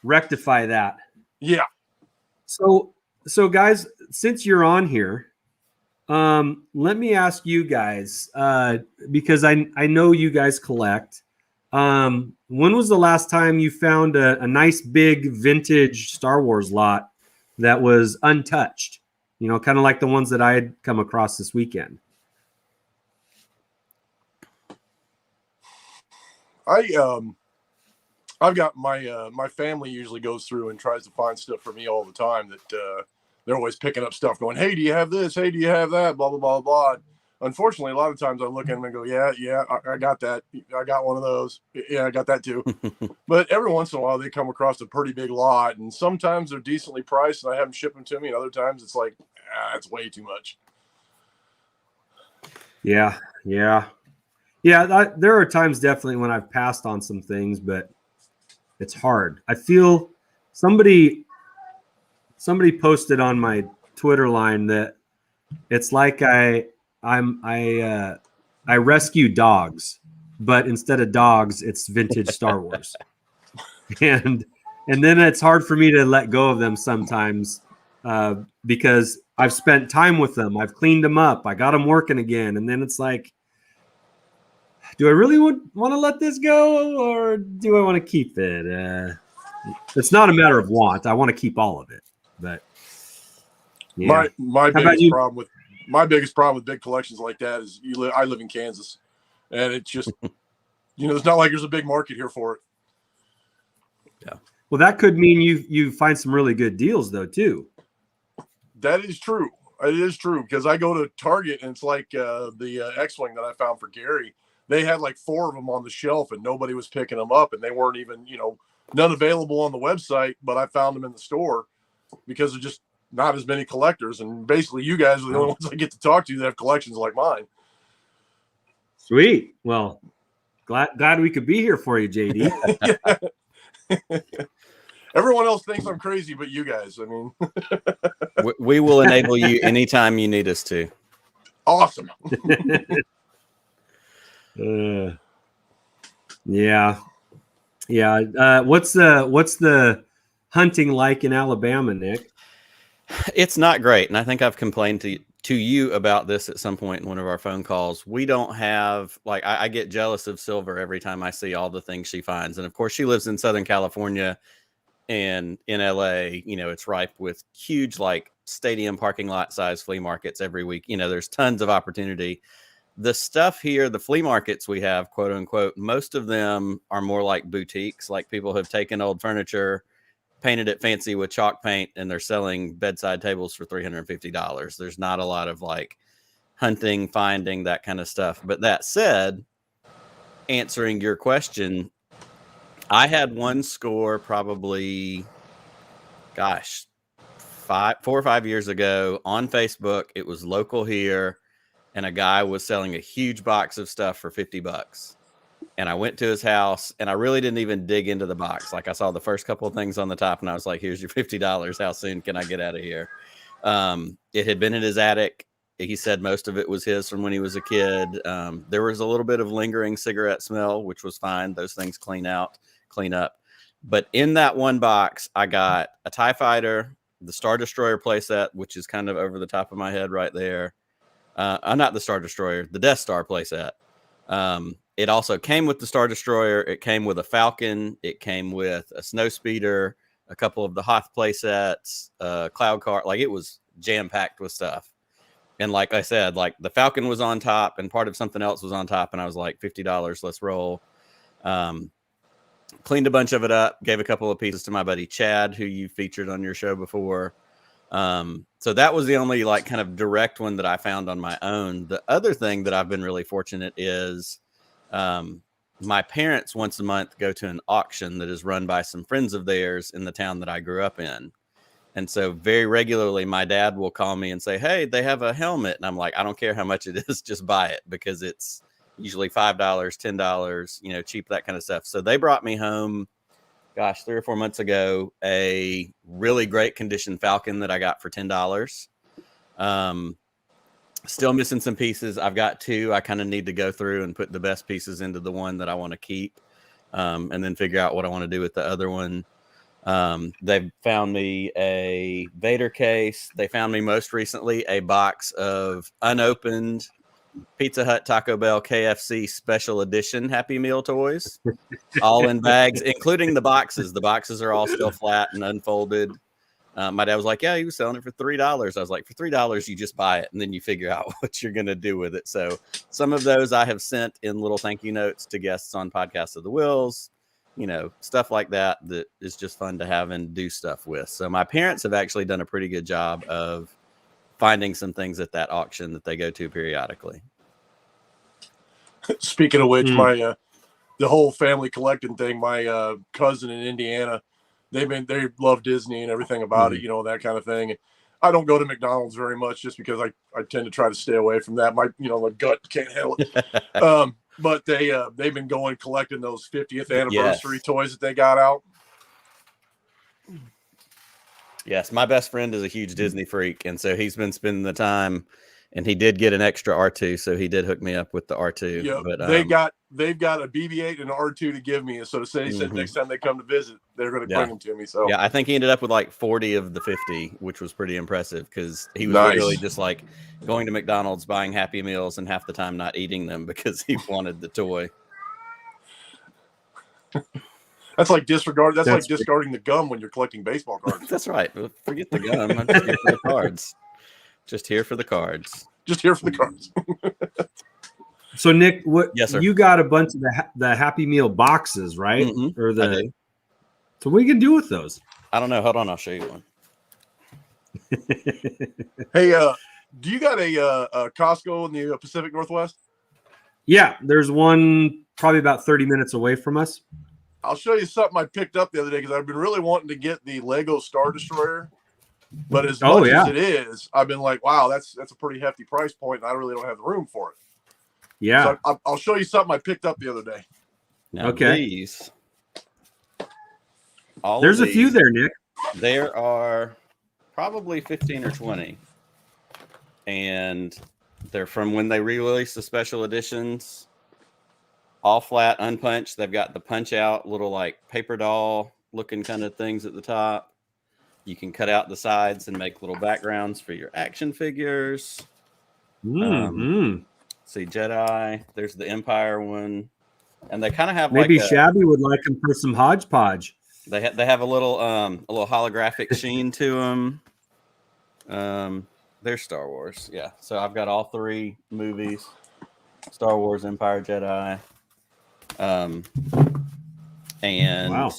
rectify that. Yeah. So guys, since you're on here, let me ask you guys, because I know you guys collect. When was the last time you found a nice big vintage Star Wars lot that was untouched? Kind of like the ones that I had come across this weekend. I've got my family usually goes through and tries to find stuff for me all the time that they're always picking up stuff going, hey, do you have this? Hey, do you have that? Blah, blah, blah, blah. Unfortunately, a lot of times I look at them and go, yeah, I got that. I got one of those. Yeah, I got that too. But every once in a while, they come across a pretty big lot. And sometimes they're decently priced and I have them ship them to me. And other times it's like, it's way too much. Yeah. There are times definitely when I've passed on some things, but it's hard. I feel somebody posted on my Twitter line that it's like I rescue dogs, but instead of dogs, it's vintage Star Wars. and then it's hard for me to let go of them sometimes because I've spent time with them. I've cleaned them up. I got them working again. And then it's like, do I really want to let this go or do I want to keep it? It's not a matter of want. I want to keep all of it. But yeah. My biggest problem with big collections like that is I live in Kansas, and it's just it's not like there's a big market here for it. Yeah. Well, that could mean you find some really good deals though too. That is true. It is true because I go to Target and it's like the X-Wing that I found for Gary. They had like 4 of them on the shelf and nobody was picking them up, and they weren't even none available on the website, but I found them in the store because there's just not as many collectors. And basically you guys are the only ones I get to talk to that have collections like mine. Sweet. Well, glad we could be here for you, JD. Everyone else thinks I'm crazy, but you guys, I mean, we will enable you anytime you need us to. Awesome. Yeah. What's the hunting like in Alabama, Nick? It's not great, and I think I've complained to you about this at some point in one of our phone calls. We don't have I get jealous of Silver every time I see all the things she finds, and of course she lives in Southern California, and in LA, it's ripe with huge stadium parking lot size flea markets every week. There's tons of opportunity. The stuff here, the flea markets we have, quote unquote, most of them are more like boutiques. Like people have taken old furniture, painted it fancy with chalk paint, and they're selling bedside tables for $350. There's not a lot of hunting, finding, that kind of stuff. But that said, answering your question, I had one score probably, 4 or 5 years ago on Facebook. It was local here. And a guy was selling a huge box of stuff for $50. And I went to his house and I really didn't even dig into the box. I saw the first couple of things on the top and I was like, here's your $50. How soon can I get out of here? It had been in his attic. He said most of it was his from when he was a kid. There was a little bit of lingering cigarette smell, which was fine. Those things clean up. But in that one box, I got a TIE Fighter, the Star Destroyer playset, which is kind of over the top of my head right there. Not the Star Destroyer, the Death Star playset. It also came with the Star Destroyer. It came with a Falcon. It came with a Snowspeeder, a couple of the Hoth playsets, Cloud Car. It was jam-packed with stuff. And like I said, the Falcon was on top and part of something else was on top. And I was like, $50, let's roll. Cleaned a bunch of it up, gave a couple of pieces to my buddy Chad, who you featured on your show before. So that was the only kind of direct one that I found on my own. The other thing that I've been really fortunate is my parents once a month go to an auction that is run by some friends of theirs in the town that I grew up in. And so very regularly, my dad will call me and say, hey, they have a helmet. And I'm like, I don't care how much it is, just buy it, because it's usually $5, $10, cheap, that kind of stuff. So they brought me home, 3 or 4 months ago, a really great condition Falcon that I got for $10. Still missing some pieces. I've got 2. I kind of need to go through and put the best pieces into the one that I want to keep, and then figure out what I want to do with the other one. They've found me a Vader case. They found me most recently a box of unopened Pizza Hut, Taco Bell, KFC special edition Happy Meal toys, all in bags, including the boxes. The boxes are all still flat and unfolded. My dad was like, yeah, he was selling it for $3. I was like, for $3, you just buy it and then you figure out what you're going to do with it. So some of those I have sent in little thank you notes to guests on Podcast of the Wills. stuff like that is just fun to have and do stuff with. So my parents have actually done a pretty good job of finding some things at that auction that they go to periodically. Speaking of which, my the whole family collecting thing, my cousin in Indiana, they love Disney and everything about it, that kind of thing. I don't go to McDonald's very much just because I tend to try to stay away from that. My gut can't handle it. But they've been collecting those 50th anniversary toys that they got out. Yes, my best friend is a huge Disney freak, and so he's been spending the time. And he did get an extra R2, so he did hook me up with the R2. Yeah, but they've got a BB-8 and an R2 to give me. So he said next time they come to visit, they're going to bring them to me. So I think he ended up with like 40 of the 50, which was pretty impressive because he was literally just like going to McDonald's, buying Happy Meals, and half the time not eating them because he wanted the toy. That's like discarding the gum when you're collecting baseball cards. That's right. Forget the gum. I'm just here for the cards. Just here for the cards. Just here for the cards. So Nick, Yes, sir. You got a bunch of the Happy Meal boxes, right? Mm-hmm. Or I do. So what are you gonna do with those? I don't know. Hold on, I'll show you one. Hey, do you got a Costco in the Pacific Northwest? Yeah, there's one probably about 30 minutes away from us. I'll show you something I picked up the other day because I've been really wanting to get the Lego Star Destroyer. But as much as it is, I've been like, wow, that's a pretty hefty price point, and I really don't have the room for it. Yeah. So I'll show you something I picked up the other day. Now okay. There's a few there, Nick. There are probably 15 or 20. And they're from when they re-released the special editions. All flat, unpunched. They've got the punch-out little like paper doll looking kind of things at the top. You can cut out the sides and make little backgrounds for your action figures. See Jedi. There's the Empire one, and they kind of have maybe Shabby would like them for some hodgepodge. They have a little holographic sheen to them. They're Star Wars, yeah. So I've got all 3 movies: Star Wars, Empire, Jedi, and wow.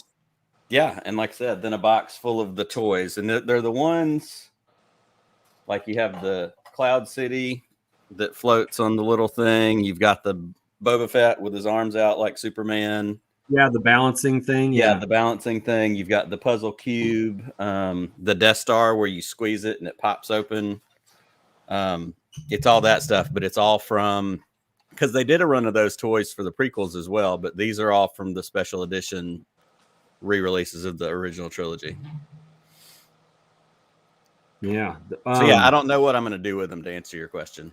Yeah, and like I said, then a box full of the toys. And they're the ones, like you have the Cloud City that floats on the little thing. You've got the Boba Fett with his arms out like Superman. Yeah, the balancing thing. Yeah, the balancing thing. You've got the puzzle cube, the Death Star where you squeeze it and it pops open. It's all that stuff, but it's all from, because they did a run of those toys for the prequels as well, but these are all from the special edition re-releases of the original trilogy. Yeah. So yeah, I don't know what I'm going to do with them, to answer your question.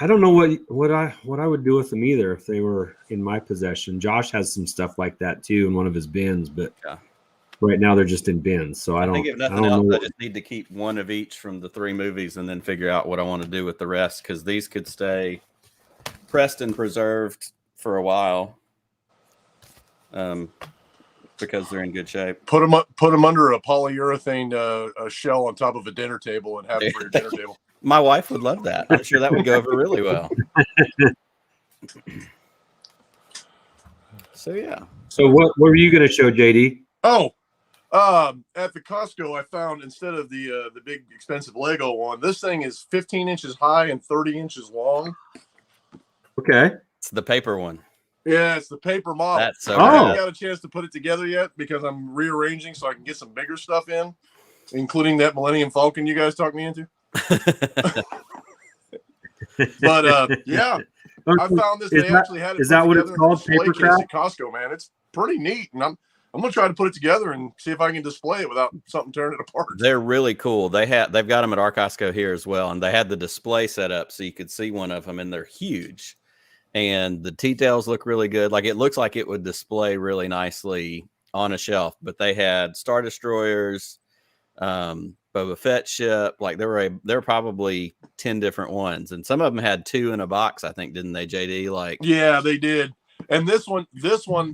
I don't know what I would do with them either if they were in my possession. Josh has some stuff like that too in one of his bins, but right now they're just in bins. So I think if nothing else, I just need to keep one of each from the 3 movies and then figure out what I want to do with the rest, because these could stay pressed and preserved for a while. Because they're in good shape. Put them under a polyurethane shell on top of a dinner table and have it for your dinner table. My wife would love that. I'm sure that would go over really well. So yeah. So what were you going to show, JD? Oh, at the Costco, I found, instead of the big expensive Lego one, this thing is 15 inches high and 30 inches long. Okay. It's the paper one. Yeah, it's the paper model. That's so I haven't got a chance to put it together yet because I'm rearranging so I can get some bigger stuff in, including that Millennium Falcon you guys talked me into. But yeah, I found this. They actually had it. Is that what it's called? Papercraft at Costco, man. It's pretty neat, and I'm gonna try to put it together and see if I can display it without something tearing it apart. They're really cool. They've got them at our Costco here as well, and they had the display set up so you could see one of them, and they're huge. And the details look really good. Like, it looks like it would display really nicely on a shelf, but they had Star Destroyers, Boba Fett ship. Like, there were probably 10 different ones, and some of them had 2 in a box, I think, didn't they, JD? Like, yeah, they did. And this one,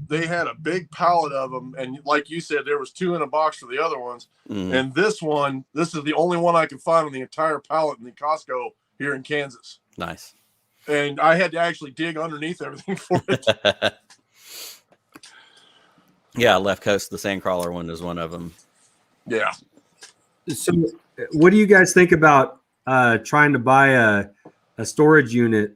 they had a big pallet of them, and like you said, there was 2 in a box for the other ones. Mm-hmm. And this is the only one I can find on the entire pallet in the Costco here in Kansas. Nice. and I had to actually dig underneath everything for it. Yeah, Left Coast, the Sandcrawler one is one of them. Yeah. So what do you guys think about trying to buy a storage unit,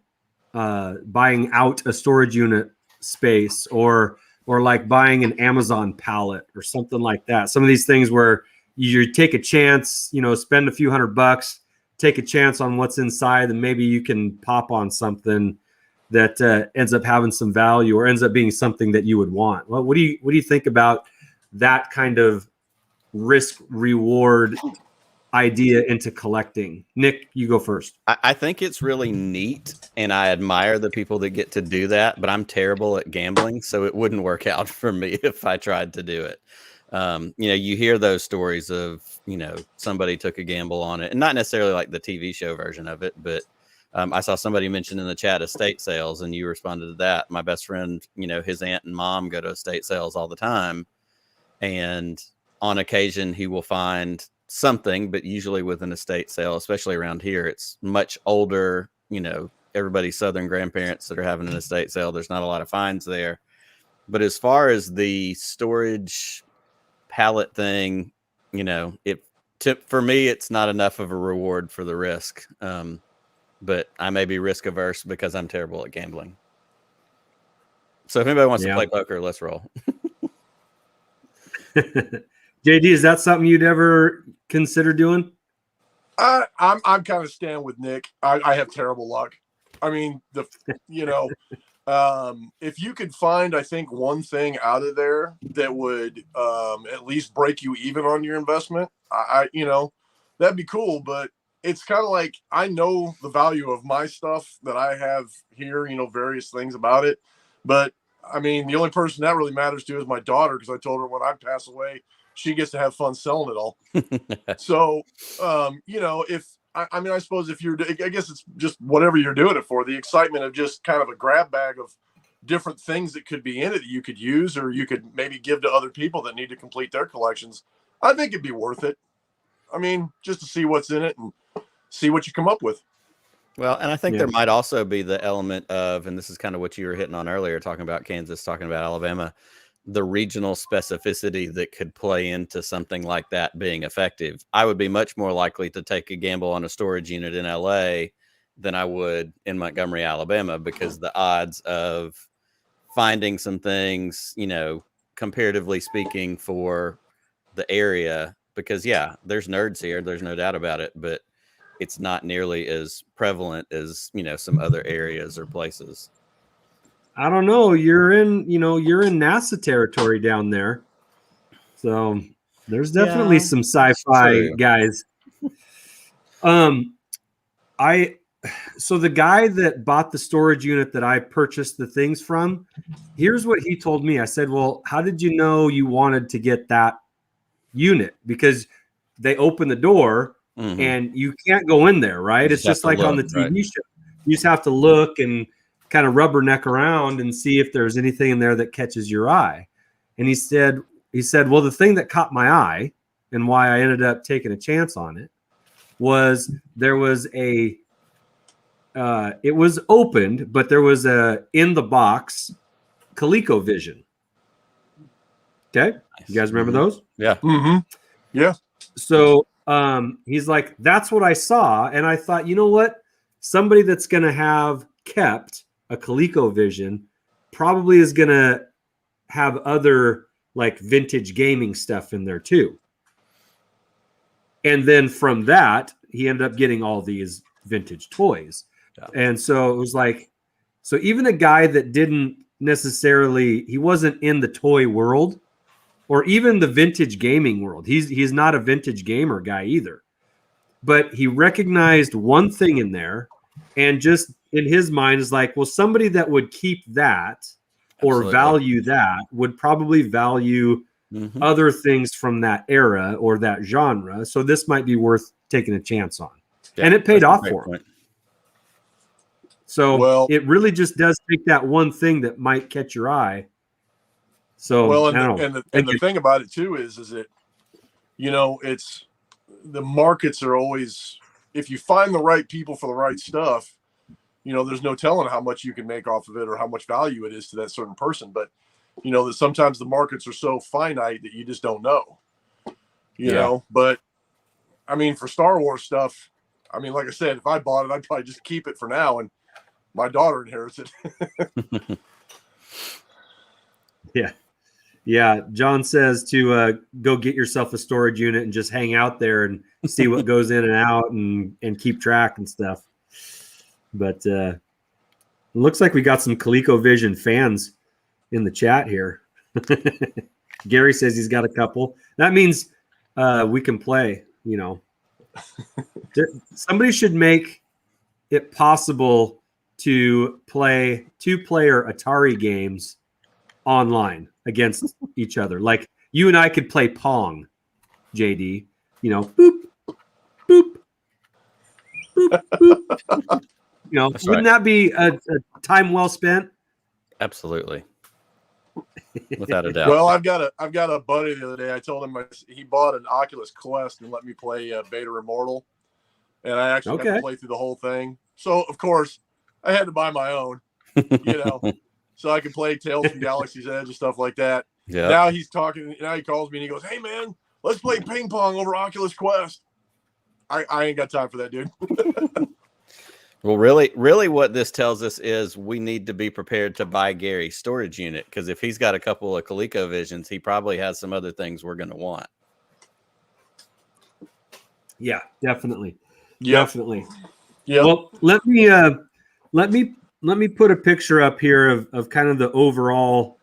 buying out a storage unit space, or like buying an Amazon pallet or something like that? Some of these things where you take a chance, spend a few $100, take a chance on what's inside, and maybe you can pop on something that ends up having some value or ends up being something that you would want. Well, what do you think about that kind of risk reward idea into collecting? Nick, you go first. I think it's really neat, and I admire the people that get to do that, but I'm terrible at gambling, so it wouldn't work out for me if I tried to do it. You hear those stories of, somebody took a gamble on it, and not necessarily like the TV show version of it, but I saw somebody mention in the chat estate sales, and you responded to that. My best friend, his aunt and mom go to estate sales all the time, and on occasion he will find something, but usually with an estate sale, especially around here, it's much older, everybody's Southern grandparents that are having an estate sale. There's not a lot of finds there. But as far as the storage pallet thing, for me, it's not enough of a reward for the risk. But I may be risk averse because I'm terrible at gambling. So if anybody wants to play poker, let's roll. JD, is that something you'd ever consider doing? I'm kind of standing with Nick. I have terrible luck. I mean, if you could find, I think, one thing out of there that would at least break you even on your investment, that'd be cool. But it's kind of like, I know the value of my stuff that I have here, various things about it. But I mean, the only person that really matters to is my daughter, because I told her when I pass away, she gets to have fun selling it all. So, I suppose I guess it's just whatever you're doing it for, the excitement of just kind of a grab bag of different things that could be in it that you could use, or you could maybe give to other people that need to complete their collections. I think it'd be worth it. I mean, just to see what's in it and see what you come up with. Well, and I think there might also be the element of, and this is kind of what you were hitting on earlier, talking about Kansas, talking about Alabama, the regional specificity that could play into something like that being effective. I would be much more likely to take a gamble on a storage unit in LA than I would in Montgomery, Alabama, because the odds of finding some things, comparatively speaking, for the area, because there's nerds here, there's no doubt about it, but it's not nearly as prevalent as, some other areas or places. I don't know. You're in NASA territory down there. So there's definitely some sci-fi guys. So the guy that bought the storage unit that I purchased the things from, here's what he told me. I said, well, how did you know you wanted to get that unit? Because they open the door and you can't go in there, right? It's just like on the TV show. You just have to look and kind of rubberneck around and see if there's anything in there that catches your eye. And he said, well, the thing that caught my eye and why I ended up taking a chance on it was there was it was opened, but there was a in the box ColecoVision. Okay. You guys remember those? Yeah. Mm-hmm. Yeah. So he's like, that's what I saw. And I thought, you know what? Somebody that's going to have kept a ColecoVision probably is going to have other like vintage gaming stuff in there too. And then from that, he ended up getting all these vintage toys. Yeah. And so it was like, so even a guy that didn't necessarily, he wasn't in the toy world or even the vintage gaming world. He's not a vintage gamer guy either. But he recognized one thing in there and just in his mind is like, well, somebody that would keep that or value that would probably value other things from that era or that genre. So this might be worth taking a chance on. Yeah, and it paid off for him. So it really just does take that one thing that might catch your eye. So and the thing about it too is that, it's the markets are always, if you find the right people for the right stuff, there's no telling how much you can make off of it or how much value it is to that certain person. But, that sometimes the markets are so finite that you just don't know, you know. But, I mean, for Star Wars stuff, I mean, like I said, if I bought it, I'd probably just keep it for now, and my daughter inherits it. Yeah. John says to go get yourself a storage unit and just hang out there and see what goes in and out and keep track and stuff. But it looks like we got some ColecoVision fans in the chat here. Gary says he's got a couple. That means we can play, Somebody should make it possible to play 2-player Atari games online against each other. Like you and I could play Pong, JD, boop, boop, boop, boop. That's wouldn't that be a time well spent? Absolutely. Without a doubt. Well, I've got a buddy the other day. I told him he bought an Oculus Quest and let me play Vader Immortal. And I actually got to play through the whole thing. So, of course, I had to buy my own, so I could play Tales from Galaxy's Edge and stuff like that. Yeah. Now he's talking. Now he calls me and he goes, "Hey, man, let's play ping pong over Oculus Quest." I ain't got time for that, dude. Well, really what this tells us is we need to be prepared to buy Gary's storage unit, because if he's got a couple of ColecoVisions, he probably has some other things we're going to want. Yeah, definitely. Yep. Definitely. Yeah. Well, let me put a picture up here of kind of the overall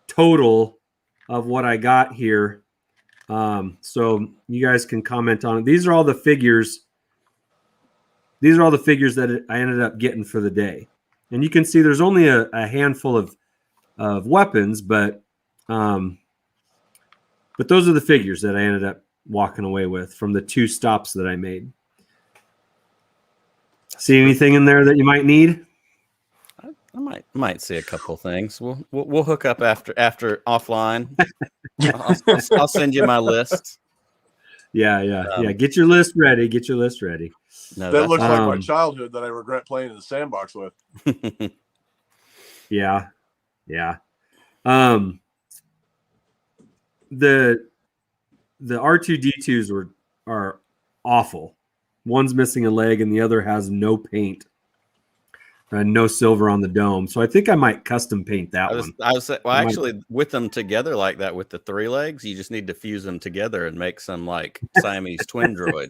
total of what I got here. So you guys can comment on it. These are all the figures. These are all the figures that I ended up getting for the day. And you can see there's only a handful of weapons, but those are the figures that I ended up walking away with from the 2 stops that I made. See anything in there that you might need? I might see a couple things. We'll hook up after offline. I'll send you my list. Yeah. Get your list ready. No, that looks like my childhood that I regret playing in the sandbox with. Yeah. The R2D2s are awful. One's missing a leg and the other has no paint and no silver on the dome. So I think I might custom paint that one. Actually, with them together like that, with the 3 legs, you just need to fuse them together and make some like Siamese twin droid.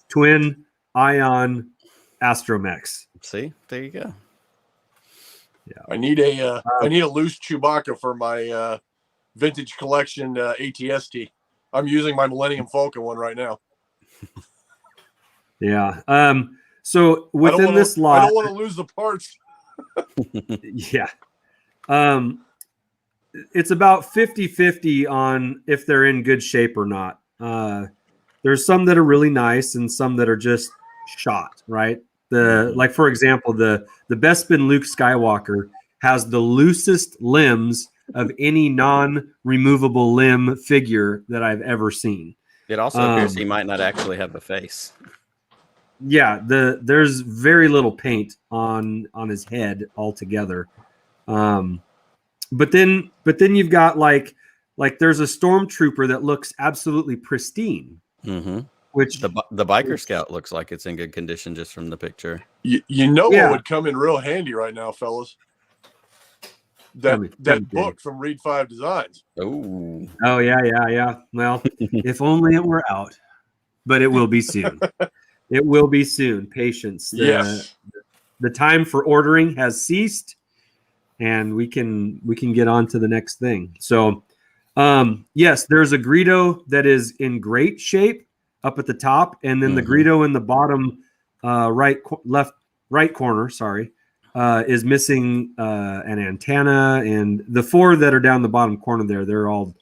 Twin Ion Astromechs. See, there you go. Yeah, I need a loose Chewbacca for my vintage collection ATST. I'm using my Millennium Falcon one right now. Yeah. So within this lot, I don't want to lose the parts. Yeah. It's about 50-50 on if they're in good shape or not. There's some that are really nice and some that are just shot, right? Like for example, the Bespin Luke Skywalker has the loosest limbs of any non-removable limb figure that I've ever seen. It also appears he might not actually have a face. Yeah, there's very little paint on his head altogether. But then you've got like there's a stormtrooper that looks absolutely pristine. Mm-hmm. Which the biker scout looks like it's in good condition just from the picture. What would come in real handy right now, fellas? That book from Read 5 Designs. Oh yeah. Well, if only it were out, but it will be soon. It will be soon. Patience. Yes. The time for ordering has ceased, and we can get on to the next thing. So, yes, there's a Greedo that is in great shape up at the top, and then the Greedo in the bottom right corner. Sorry. Is missing an antenna, and the 4 that are down the bottom corner there, they're all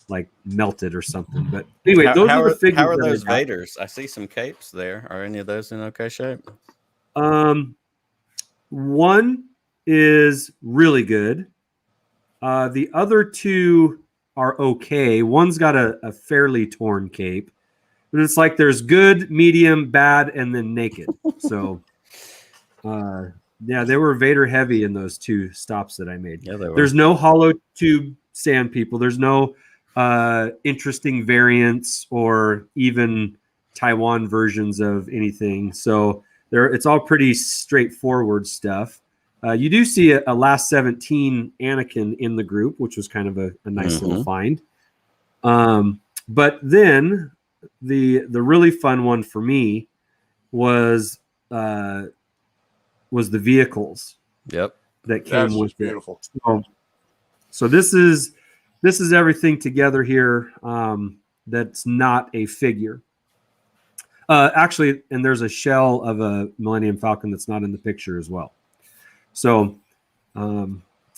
like melted or something. But anyway, those are the figures. How are those Vaders? I see some capes there. Are any of those in okay shape? One is really good. The other 2 are okay. One's got a fairly torn cape, but it's like there's good, medium, bad, and then naked. So They were Vader heavy in those 2 stops that I made. Yeah, they were. There's no hollow tube sand people. There's no interesting variants or even Taiwan versions of anything. So it's all pretty straightforward stuff. You do see a last 17 Anakin in the group, which was kind of a nice little find. But then the really fun one for me was the vehicles. Yep. That came That's with beautiful. So this is everything together here. That's not a figure. Actually, and there's a shell of a Millennium Falcon that's not in the picture as well. So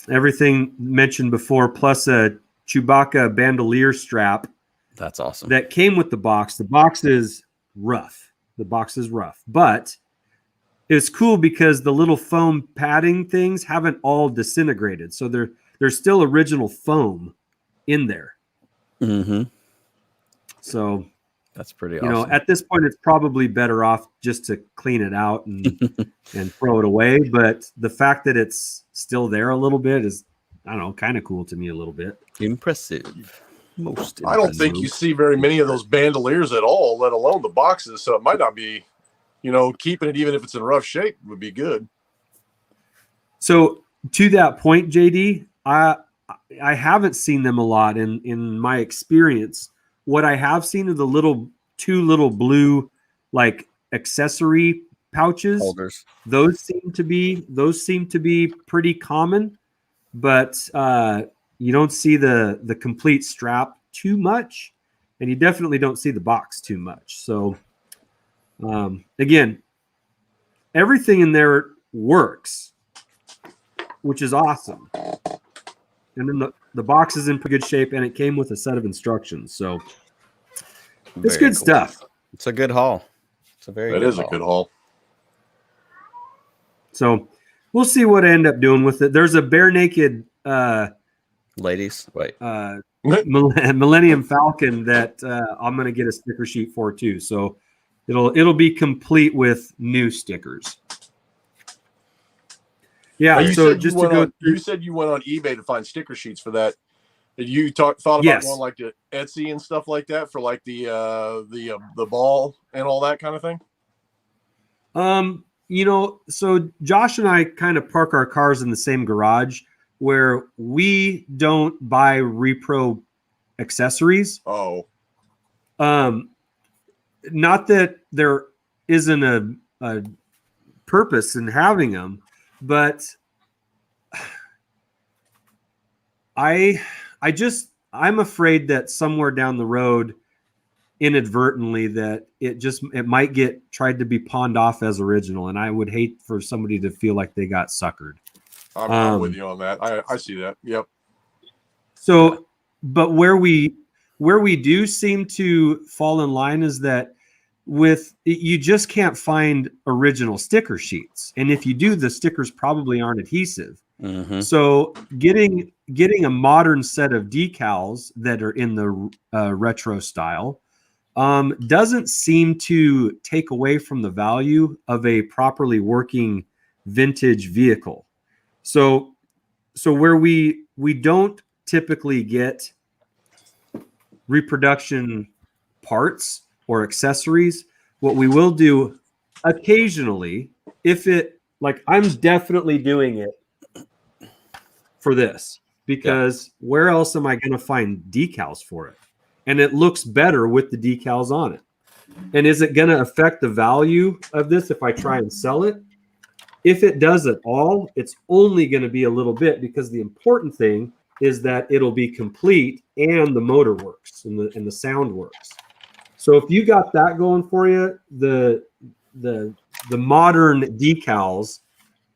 everything mentioned before, plus a Chewbacca bandolier strap. That's awesome. That came with the box. The box is rough. But it's cool because the little foam padding things haven't all disintegrated. So there's still original foam in there. Mm-hmm. So that's pretty awesome. At this point, it's probably better off just to clean it out and throw it away. But the fact that it's still there a little bit is, I don't know, kind of cool to me a little bit. Impressive. Most impressive. I don't think you see very many of those bandoliers at all, let alone the boxes. So it might not be, keeping it, even if it's in rough shape, would be good. So to that point, JD, I haven't seen them a lot in my experience. What I have seen are the two little blue like accessory pouches. Holders. Those seem to be pretty common, but you don't see the complete strap too much, and you definitely don't see the box too much. So again, everything in there works, which is awesome. And then the box is in pretty good shape, and it came with a set of instructions. So it's good stuff. It's a good haul. It's a a good haul. So we'll see what I end up doing with it. There's a bare naked ladies. Wait. Millennium Falcon that I'm going to get a sticker sheet for too. So it'll be complete with new stickers. Yeah. So just to go, you said you went on eBay to find sticker sheets for that. Did you thought about going like to Etsy and stuff like that for like the ball and all that kind of thing? So Josh and I kind of park our cars in the same garage where we don't buy repro accessories. Oh. Not that there isn't a purpose in having them, but I'm afraid that somewhere down the road, inadvertently, that it might get tried to be pawned off as original, and I would hate for somebody to feel like they got suckered. I'm with you on that. I see that. Yep. So, but where we do seem to fall in line is that you just can't find original sticker sheets, and if you do, the stickers probably aren't adhesive. Mm-hmm. So getting a modern set of decals that are in the retro style doesn't seem to take away from the value of a properly working vintage vehicle. So where we don't typically get reproduction parts or accessories, what we will do occasionally, I'm definitely doing it for this, because where else am I going to find decals for it? And it looks better with the decals on it. And is it going to affect the value of this if I try and sell it? If it does at all, it's only going to be a little bit, because the important thing is that it'll be complete and the motor works and the sound works. So if you got that going for you, the modern decals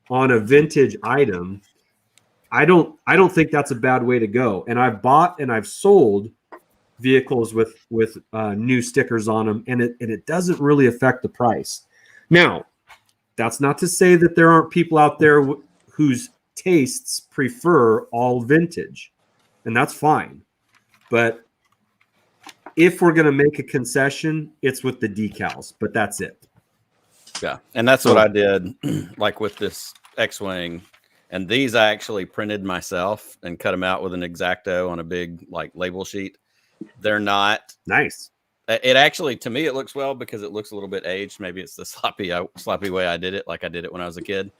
on a vintage item, I don't think that's a bad way to go. And I've bought and I've sold vehicles with new stickers on them, and it doesn't really affect the price. Now, that's not to say that there aren't people out there whose tastes prefer all vintage, and that's fine. But if we're going to make a concession, it's with the decals, but that's it. Yeah, and that's what I did, like with this X-Wing. And these I actually printed myself and cut them out with an X-Acto on a big like label sheet. They're not nice. It actually, to me, it looks well because it looks a little bit aged. Maybe it's the sloppy way I did it, like I did it when I was a kid.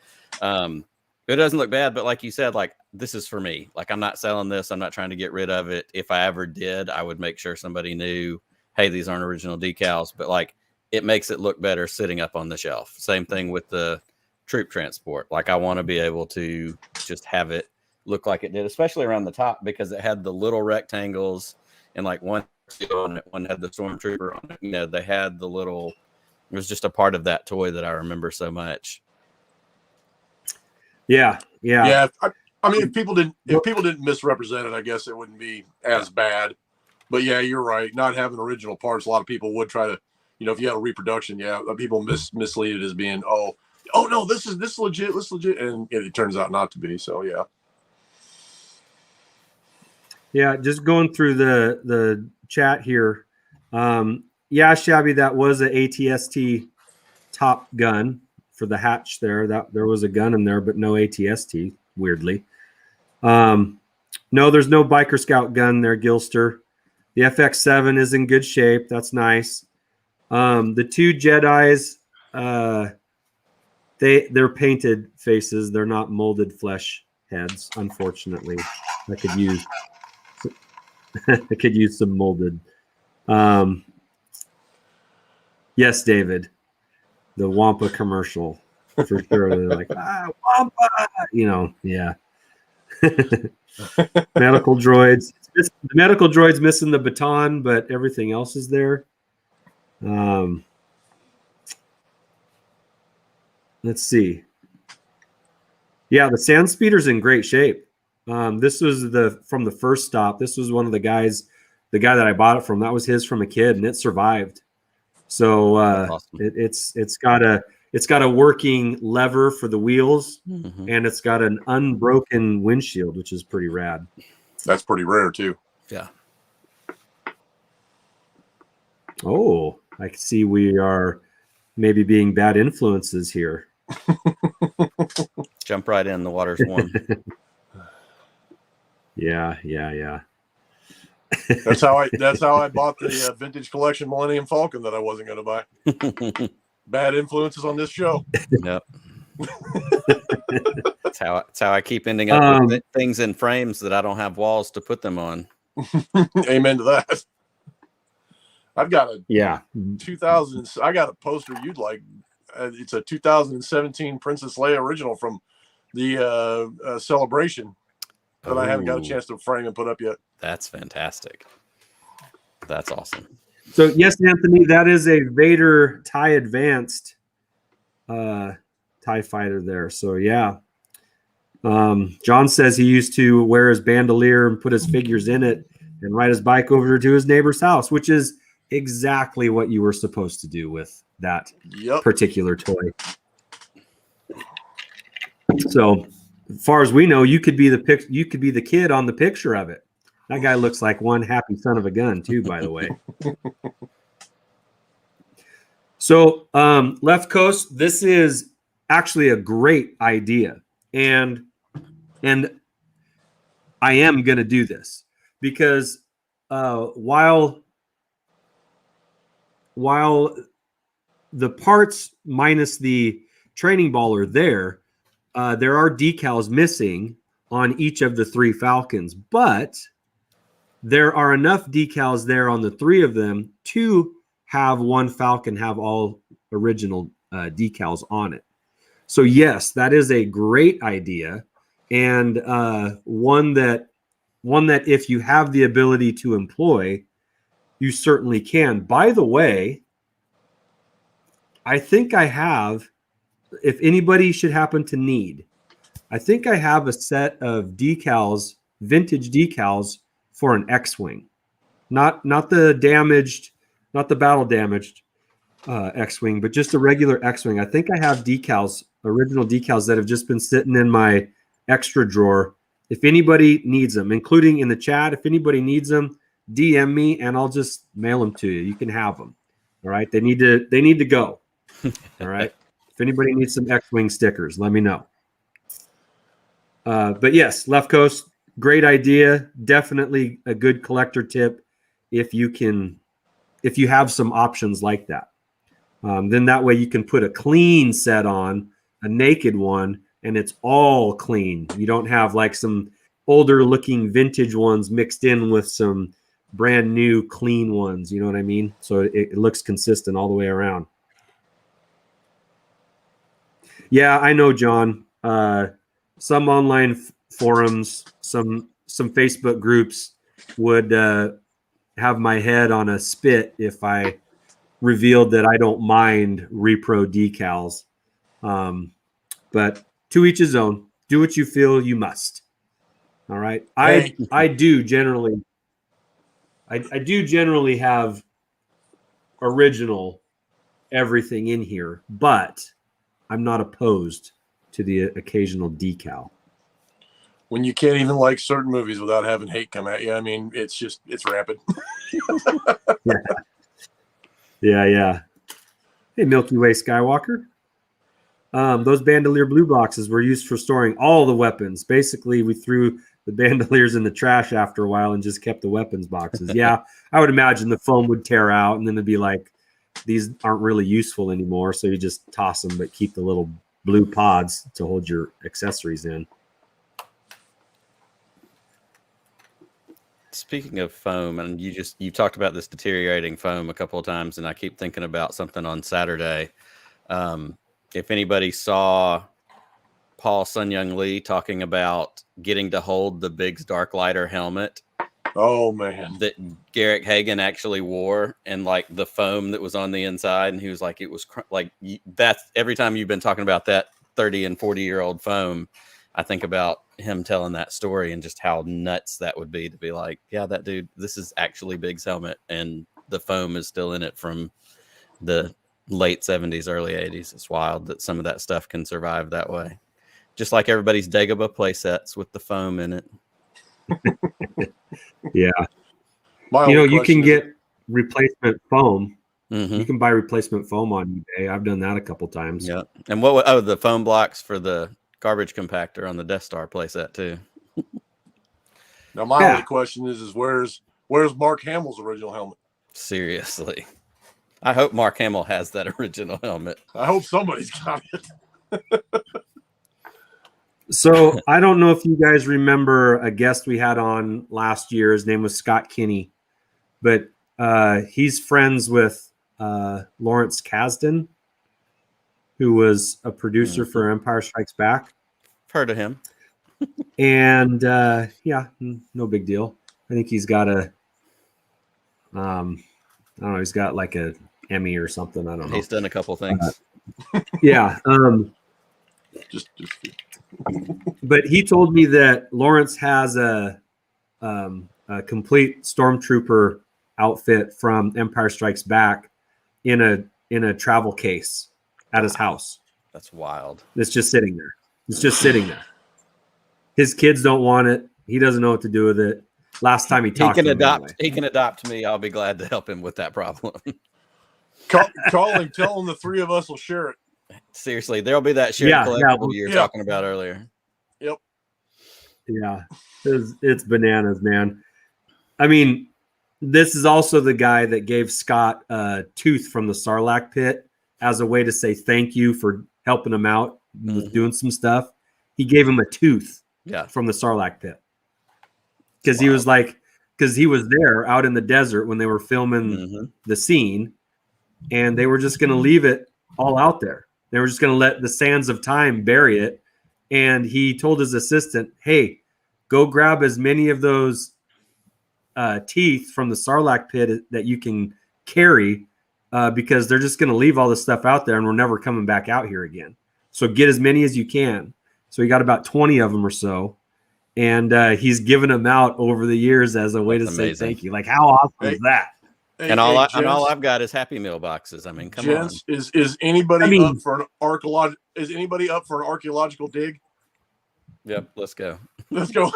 It doesn't look bad, but like you said, like this is for me. Like I'm not selling this. I'm not trying to get rid of it. If I ever did, I would make sure somebody knew, hey, these aren't original decals. But like it makes it look better sitting up on the shelf. Same thing with the troop transport. Like I want to be able to just have it look like it did, especially around the top because it had the little rectangles and like one had the stormtrooper on it. You know, they had the little. It was just a part of that toy that I remember so much. Yeah. I mean, if people didn't misrepresent it, I guess it wouldn't be as bad. But yeah, you're right. Not having original parts, a lot of people would try to, you know, if you had a reproduction, people mislead it as being, oh no, this legit, and it turns out not to be. So yeah. Yeah, just going through the chat here. Yeah, Shabby, that was a ATST top gun for the hatch there. That there was a gun in there, but no ATST, weirdly. No, there's no Biker Scout gun there, Gilster. The FX7 is in good shape. That's nice. The two Jedis, they're painted faces. They're not molded flesh heads, unfortunately. I could use some molded. Yes, David. The Wampa commercial for sure. They're like, Wampa, you know, yeah. Medical droids. The medical droid's missing the baton, but everything else is there. Let's see. Yeah, the Sand Speeder's in great shape. This was from the first stop. This was one of the guy that I bought it from. That was his from a kid, and it survived. So awesome. It's got a working lever for the wheels, and it's got an unbroken windshield, which is pretty rad. That's pretty rare too. Yeah. Oh, I can see we are maybe being bad influences here. Jump right in. The water's warm. Yeah. That's how I bought the vintage collection Millennium Falcon that I wasn't going to buy. Bad influences on this show. Yep. That's how I keep ending up with things in frames that I don't have walls to put them on. Amen to that. I've got a 2000. I got a poster you'd like. It's a 2017 Princess Leia original from the celebration that I haven't got a chance to frame and put up yet. That's fantastic. That's awesome. So yes, Anthony, that is a Vader TIE Advanced TIE fighter there. So yeah. John says he used to wear his bandolier and put his figures in it and ride his bike over to his neighbor's house, which is exactly what you were supposed to do with that particular toy. So as far as we know, you could be the kid on the picture of it. That guy looks like one happy son of a gun too, by the way. So Left Coast, this is actually a great idea. And I am going to do this because while the parts minus the training ball are there are decals missing on each of the 3 Falcons, but there are enough decals there on the 3 of them to have one Falcon have all original decals on it. So yes, that is a great idea, and one that if you have the ability to employ, you certainly can. By the way, I think I have, if anybody should happen to need, I think I have a set of decals, vintage decals for an X-Wing, not the damaged, not the battle damaged X-Wing, but just a regular X-Wing. I think I have decals, original decals that have just been sitting in my extra drawer. If anybody needs them, including in the chat, if anybody needs them, DM me and I'll just mail them to you. You can have them. All right. They need to go. All right. If anybody needs some X-Wing stickers, let me know. But yes, Left Coast, great idea. Definitely a good collector tip if you have some options like that. Then that way you can put a clean set on, a naked one, and it's all clean. You don't have like some older looking vintage ones mixed in with some brand new clean ones. You know what I mean? So it looks consistent all the way around. Yeah, I know, John. Some online forums, some Facebook groups would have my head on a spit if I revealed that I don't mind repro decals. But to each his own. Do what you feel you must. All right. Hey. I do generally have original everything in here, but I'm not opposed to the occasional decal. When you can't even like certain movies without having hate come at you, I mean, it's rampant. Yeah. Hey, Milky Way Skywalker. Those bandolier blue boxes were used for storing all the weapons. Basically, we threw the bandoliers in the trash after a while and just kept the weapons boxes. Yeah, I would imagine the foam would tear out, and then it'd be like, these aren't really useful anymore, so you just toss them, but keep the little blue pods to hold your accessories in. Speaking of foam, and you talked about this deteriorating foam a couple of times, and I keep thinking about something on Saturday. If anybody saw Paul Sun-Young Lee talking about getting to hold the Biggs Dark Lighter helmet, oh man, that Garrick Hagan actually wore, and like the foam that was on the inside, and he was like, it was that's every time you've been talking about that 30 and 40-year-old foam, I think about him telling that story and just how nuts that would be to be like, yeah, that dude, this is actually Biggs' helmet, and the foam is still in it from the late 70s, early 80s. It's wild that some of that stuff can survive that way. Just like everybody's Dagobah play sets with the foam in it. Yeah. You can get replacement foam. Mm-hmm. You can buy replacement foam on eBay. I've done that a couple times. Yeah. And the foam blocks for the garbage compactor on the Death Star playset too. Now my only question is where's Mark Hamill's original helmet? Seriously. I hope Mark Hamill has that original helmet. I hope somebody's got it. So I don't know if you guys remember a guest we had on last year. His name was Scott Kinney, but he's friends with Lawrence Kasdan, who was a producer for Empire Strikes Back. Heard of him. And yeah, no big deal. I think he's got I don't know, he's got like a Emmy or something. I don't know. He's done a couple things. Yeah. Just But he told me that Lawrence has a complete stormtrooper outfit from Empire Strikes Back in a travel case at his house. That's wild. It's just sitting there. His kids don't want it. He doesn't know what to do with it. Last time he talked, he can adopt me. I'll be glad to help him with that problem. Call him. Tell him the three of us will share it. Seriously, there'll be that shared collectible you were talking about earlier. Yep. Yeah, it's bananas, man. I mean, this is also the guy that gave Scott a tooth from the Sarlacc pit as a way to say thank you for helping him out with doing some stuff. He gave him a tooth from the Sarlacc pit because he was there out in the desert when they were filming the scene, and they were just going to leave it all out there. They were just going to let the sands of time bury it. And he told his assistant, hey, go grab as many of those teeth from the Sarlacc pit that you can carry because they're just going to leave all this stuff out there and we're never coming back out here again. So get as many as you can. So he got about 20 of them or so. And he's given them out over the years as a way to say thank you. Like, how awesome is that? And all I've got is Happy Meal boxes. I mean, come on. Is anybody up for an archaeological dig? Yep, let's go. Let's go.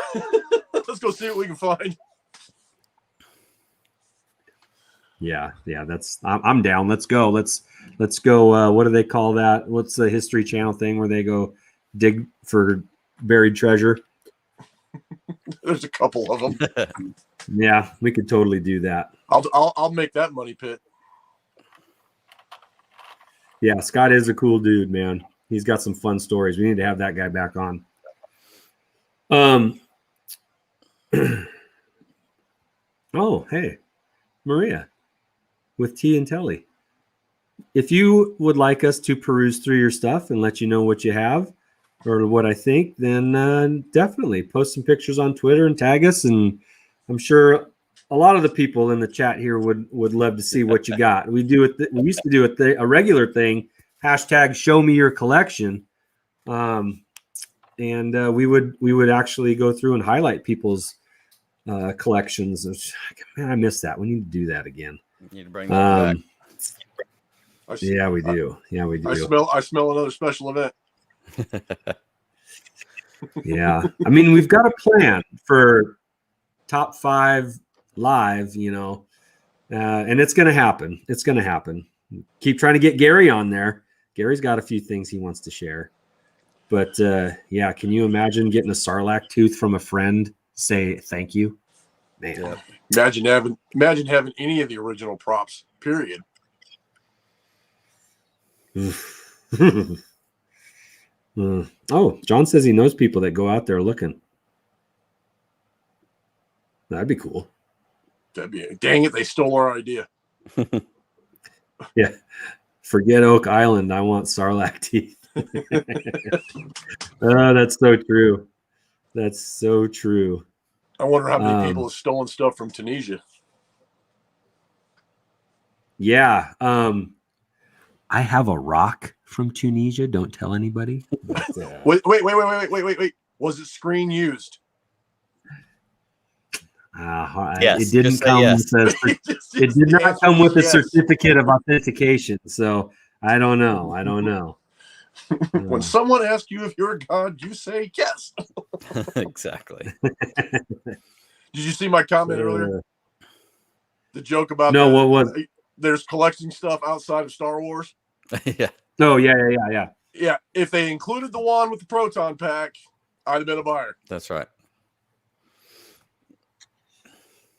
Let's go see what we can find. Yeah. I'm down. Let's go. Let's go. What do they call that? What's the History Channel thing where they go dig for buried treasure? There's a couple of them. Yeah, we could totally do that. I'll make that money pit. Yeah, Scott is a cool dude, man. He's got some fun stories. We need to have that guy back on. Oh, hey, Maria with Tea and Telly. If you would like us to peruse through your stuff and let you know what you have or what I think, then definitely post some pictures on Twitter and tag us. And I'm sure a lot of the people in the chat here would love to see what you got. We used to do a regular thing, hashtag show me your collection. And we would actually go through and highlight people's collections. Man, I missed that. We need to do that again. You need to bring that back. Yeah, we do. I smell another special event. Yeah. I mean, we've got a plan for top 5 live, and it's going to happen. It's going to happen. Keep trying to get Gary on there. Gary's got a few things he wants to share. But yeah, can you imagine getting a Sarlacc tooth from a friend? Say thank you, man. Yeah. Imagine having any of the original props. Period. Oh, John says he knows people that go out there looking. That'd be cool. Dang it, they stole our idea. Yeah. Forget Oak Island. I want Sarlacc teeth. Oh, that's so true. That's so true. I wonder how many people have stolen stuff from Tunisia. Yeah. I have a rock from Tunisia. Don't tell anybody. But, Wait. Was it screen used? Yes, it didn't come it did not come with a certificate of authentication. So I don't know. When someone asks you if you're a god, you say yes. Exactly. Did you see my comment earlier? The joke about what was there's collecting stuff outside of Star Wars? Yeah. Oh, yeah. Yeah, if they included the wand with the proton pack, I'd have been a buyer. That's right.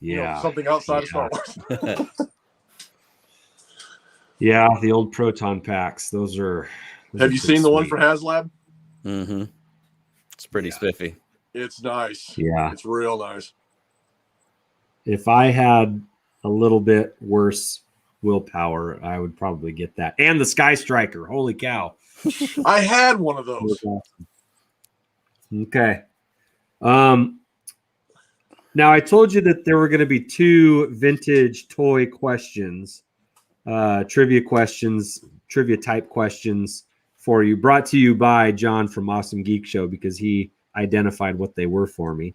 Yeah. Something outside of Star Wars. Yeah, the old proton packs. Those are Have you seen the one for HasLab? Mm-hmm. It's pretty spiffy. It's nice. Yeah. It's real nice. If I had a little bit worse willpower, I would probably get that. And the Sky Striker. Holy cow. I had one of those. Okay. Now I told you that there were going to be 2 vintage toy questions, trivia type questions for you, brought to you by John from Awesome Geek Show because he identified what they were for me.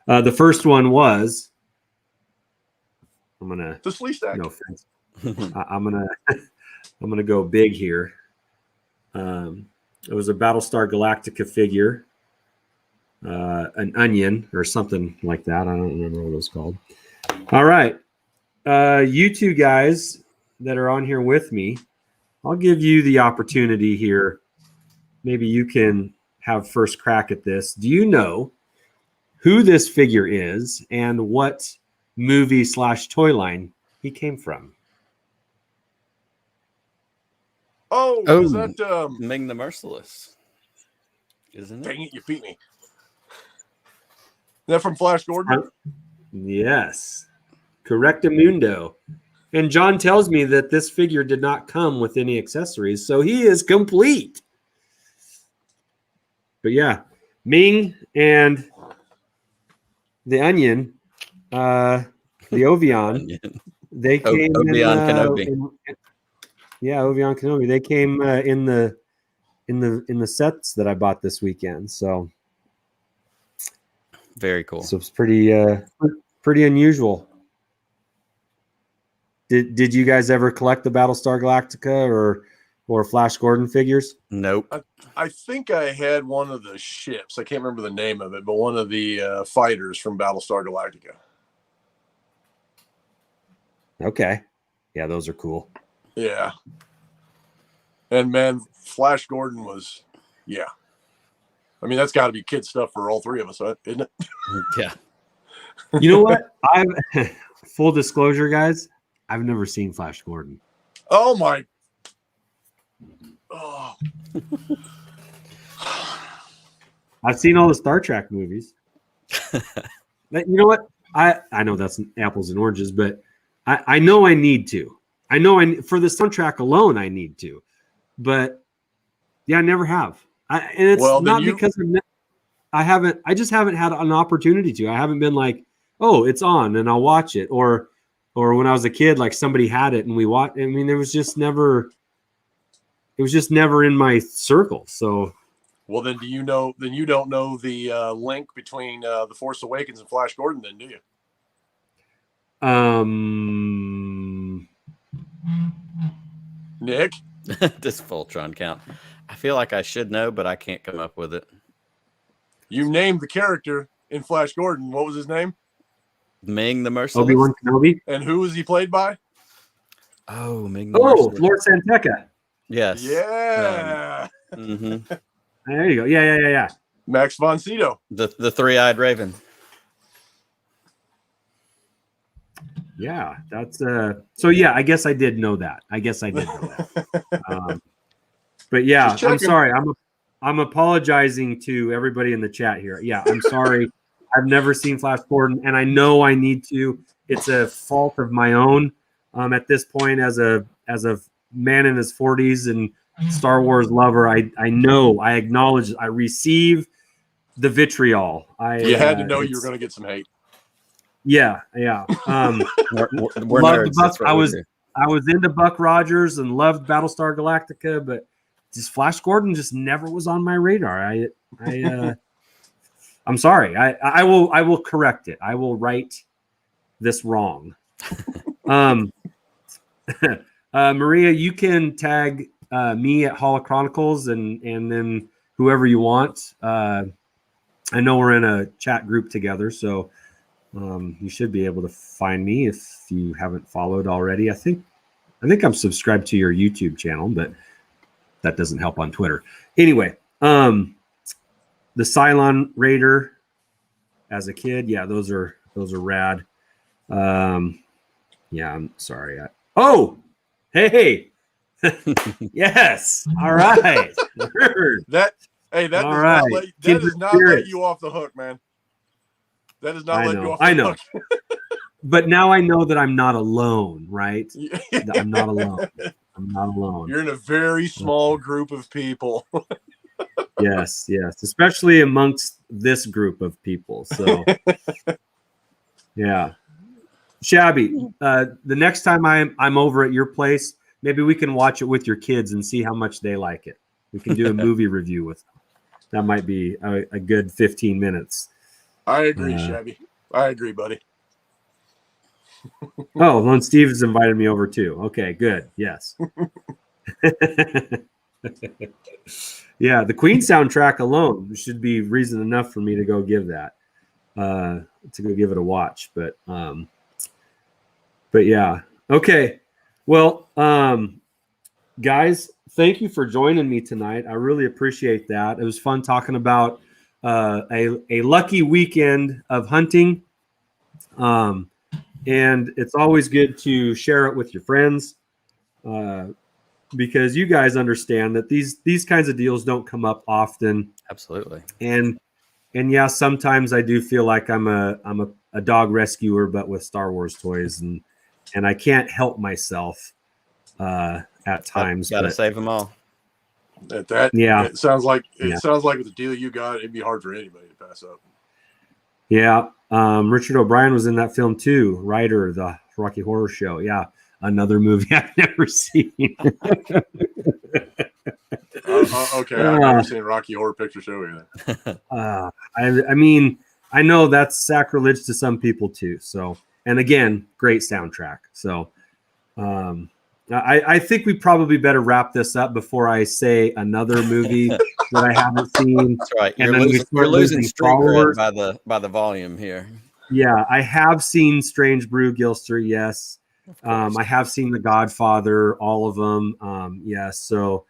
The first one was, I'm gonna the Slee Stack. No offense. I'm gonna go big here. It was a Battlestar Galactica figure. An onion or something like that. I don't remember what it was called. All right. You two guys that are on here with me, I'll give you the opportunity here. Maybe you can have first crack at this. Do you know who this figure is and what movie/toy line he came from? Oh, is that Ming the Merciless? Isn't it? Dang it, you beat me. Is that from Flash Gordon? Yes. Correctamundo. And John tells me that this figure did not come with any accessories, so he is complete. But yeah, Ming and the Onion, the Ovion, they came Obi-Wan Kenobi. Obi-Wan Kenobi. They came in the sets that I bought this weekend. So very cool. So it's pretty unusual. Did you guys ever collect the Battlestar Galactica or Flash Gordon figures? Nope. I think I had one of the ships. I can't remember the name of it, but one of the fighters from Battlestar Galactica. Okay. Yeah, those are cool. Yeah. And man, Flash Gordon was, yeah. I mean, that's got to be kid stuff for all three of us, isn't it? Yeah. You know what? Full disclosure, guys, I've never seen Flash Gordon. Oh my. Oh. I've seen all the Star Trek movies. You know what? I know that's apples and oranges, but I know I need to. I know for the soundtrack alone, I need to. But yeah, I never have. And it's not because I just haven't had an opportunity to. I haven't been like, oh, it's on and I'll watch it. Or when I was a kid, like somebody had it and we watched. I mean, it was just never in my circle. So. Well, then you don't know the link between The Force Awakens and Flash Gordon, then, do you? Nick? This Voltron count. I feel like I should know, but I can't come up with it. You named the character in Flash Gordon. What was his name? Ming the Merciless. Obi-Wan Kenobi. And who was he played by? Oh, Ming the Merciless. Lord Santeca. Yes. Yeah. There you go. Yeah. Max von Sydow. The three-eyed raven. Yeah, that's so yeah, I guess I did know that. But yeah, I'm sorry. I'm apologizing to everybody in the chat here. Yeah, I'm sorry. I've never seen Flash Gordon, and I know I need to. It's a fault of my own. At this point, as a man in his 40s and Star Wars lover, I know, I acknowledge, I receive the vitriol. You had to know you were going to get some hate. Yeah. We're loved nerds, I was into Buck Rogers and loved Battlestar Galactica, but just Flash Gordon just never was on my radar. I'm sorry. I will correct it. I will right this wrong. Maria, you can tag me at Holochronicles and then whoever you want. I know we're in a chat group together, so you should be able to find me if you haven't followed already. I think I'm subscribed to your YouTube channel, but that doesn't help on Twitter. Anyway, the Cylon Raider as a kid, yeah, those are rad. Yeah, I'm sorry. Hey. Yes. All right. That does not let you off the hook, man. That does not let you off the hook. But now I know that I'm not alone, right? I'm not alone. You're in a very small group of people. Yes, especially amongst this group of people. So, yeah. Shabby, the next time I'm over at your place, maybe we can watch it with your kids and see how much they like it. We can do a movie review with them. That might be a good 15 minutes. I agree, Shabby. I agree, buddy. Oh, well, Steve has invited me over too. Okay, good. Yes. Yeah, the Queen soundtrack alone should be reason enough for me to go give that, to go give it a watch. But yeah. Okay. Well, guys, thank you for joining me tonight. I really appreciate that. It was fun talking about a lucky weekend of hunting. And it's always good to share it with your friends, because you guys understand that these kinds of deals don't come up often. Absolutely. And yeah, sometimes I do feel like I'm a dog rescuer, but with Star Wars toys, and I can't help myself at times. Got to save them all. Yeah. It sounds like with the deal you got, it'd be hard for anybody to pass up. Yeah. Richard O'Brien was in that film too. Ryder, the Rocky Horror Show. Yeah. Another movie I've never seen. Okay. I've never seen Rocky Horror Picture Show either. I mean, I know that's sacrilege to some people too. So, and again, great soundtrack. So, I think we probably better wrap this up before I say another movie that I haven't seen. That's right. And you're losing street cred by the volume here. Yeah, I have seen Strange Brew Gilster. Yes. I have seen The Godfather, all of them. Yes. So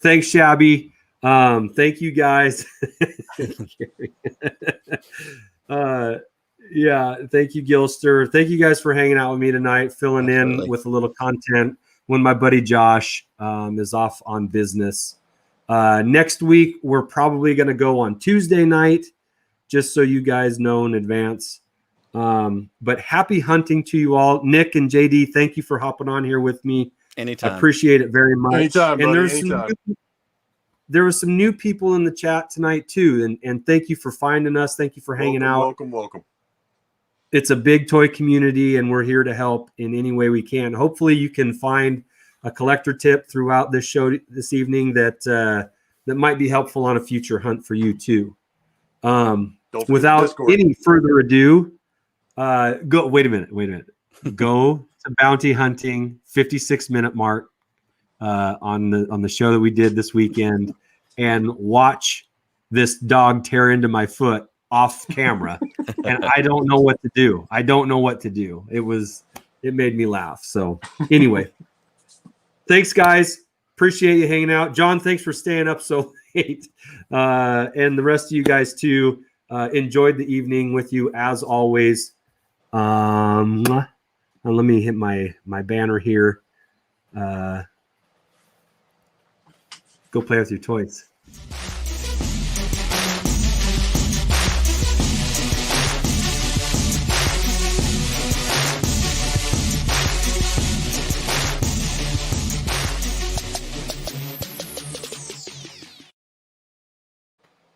thanks, Shabby. Thank you guys. Yeah. Thank you, Gilster. Thank you guys for hanging out with me tonight, filling in with a little content when my buddy Josh is off on business. Next week, we're probably going to go on Tuesday night, just so you guys know in advance. But happy hunting to you all. Nick and JD, thank you for hopping on here with me. Anytime. I appreciate it very much. Anytime, and buddy, there was some new people in the chat tonight too. And thank you for finding us. Thank you for hanging out. Welcome. It's a big toy community, and we're here to help in any way we can. Hopefully you can find a collector tip throughout this show this evening that might be helpful on a future hunt for you too. Without any further ado, wait a minute. Go to bounty hunting 56-minute mark on the show that we did this weekend and watch this dog tear into my foot off camera. And I don't know what to do. It made me laugh. So anyway, thanks guys. Appreciate you hanging out. John, thanks for staying up so late. And the rest of you guys too. Enjoyed the evening with you as always. Let me hit my banner here. Go play with your toys.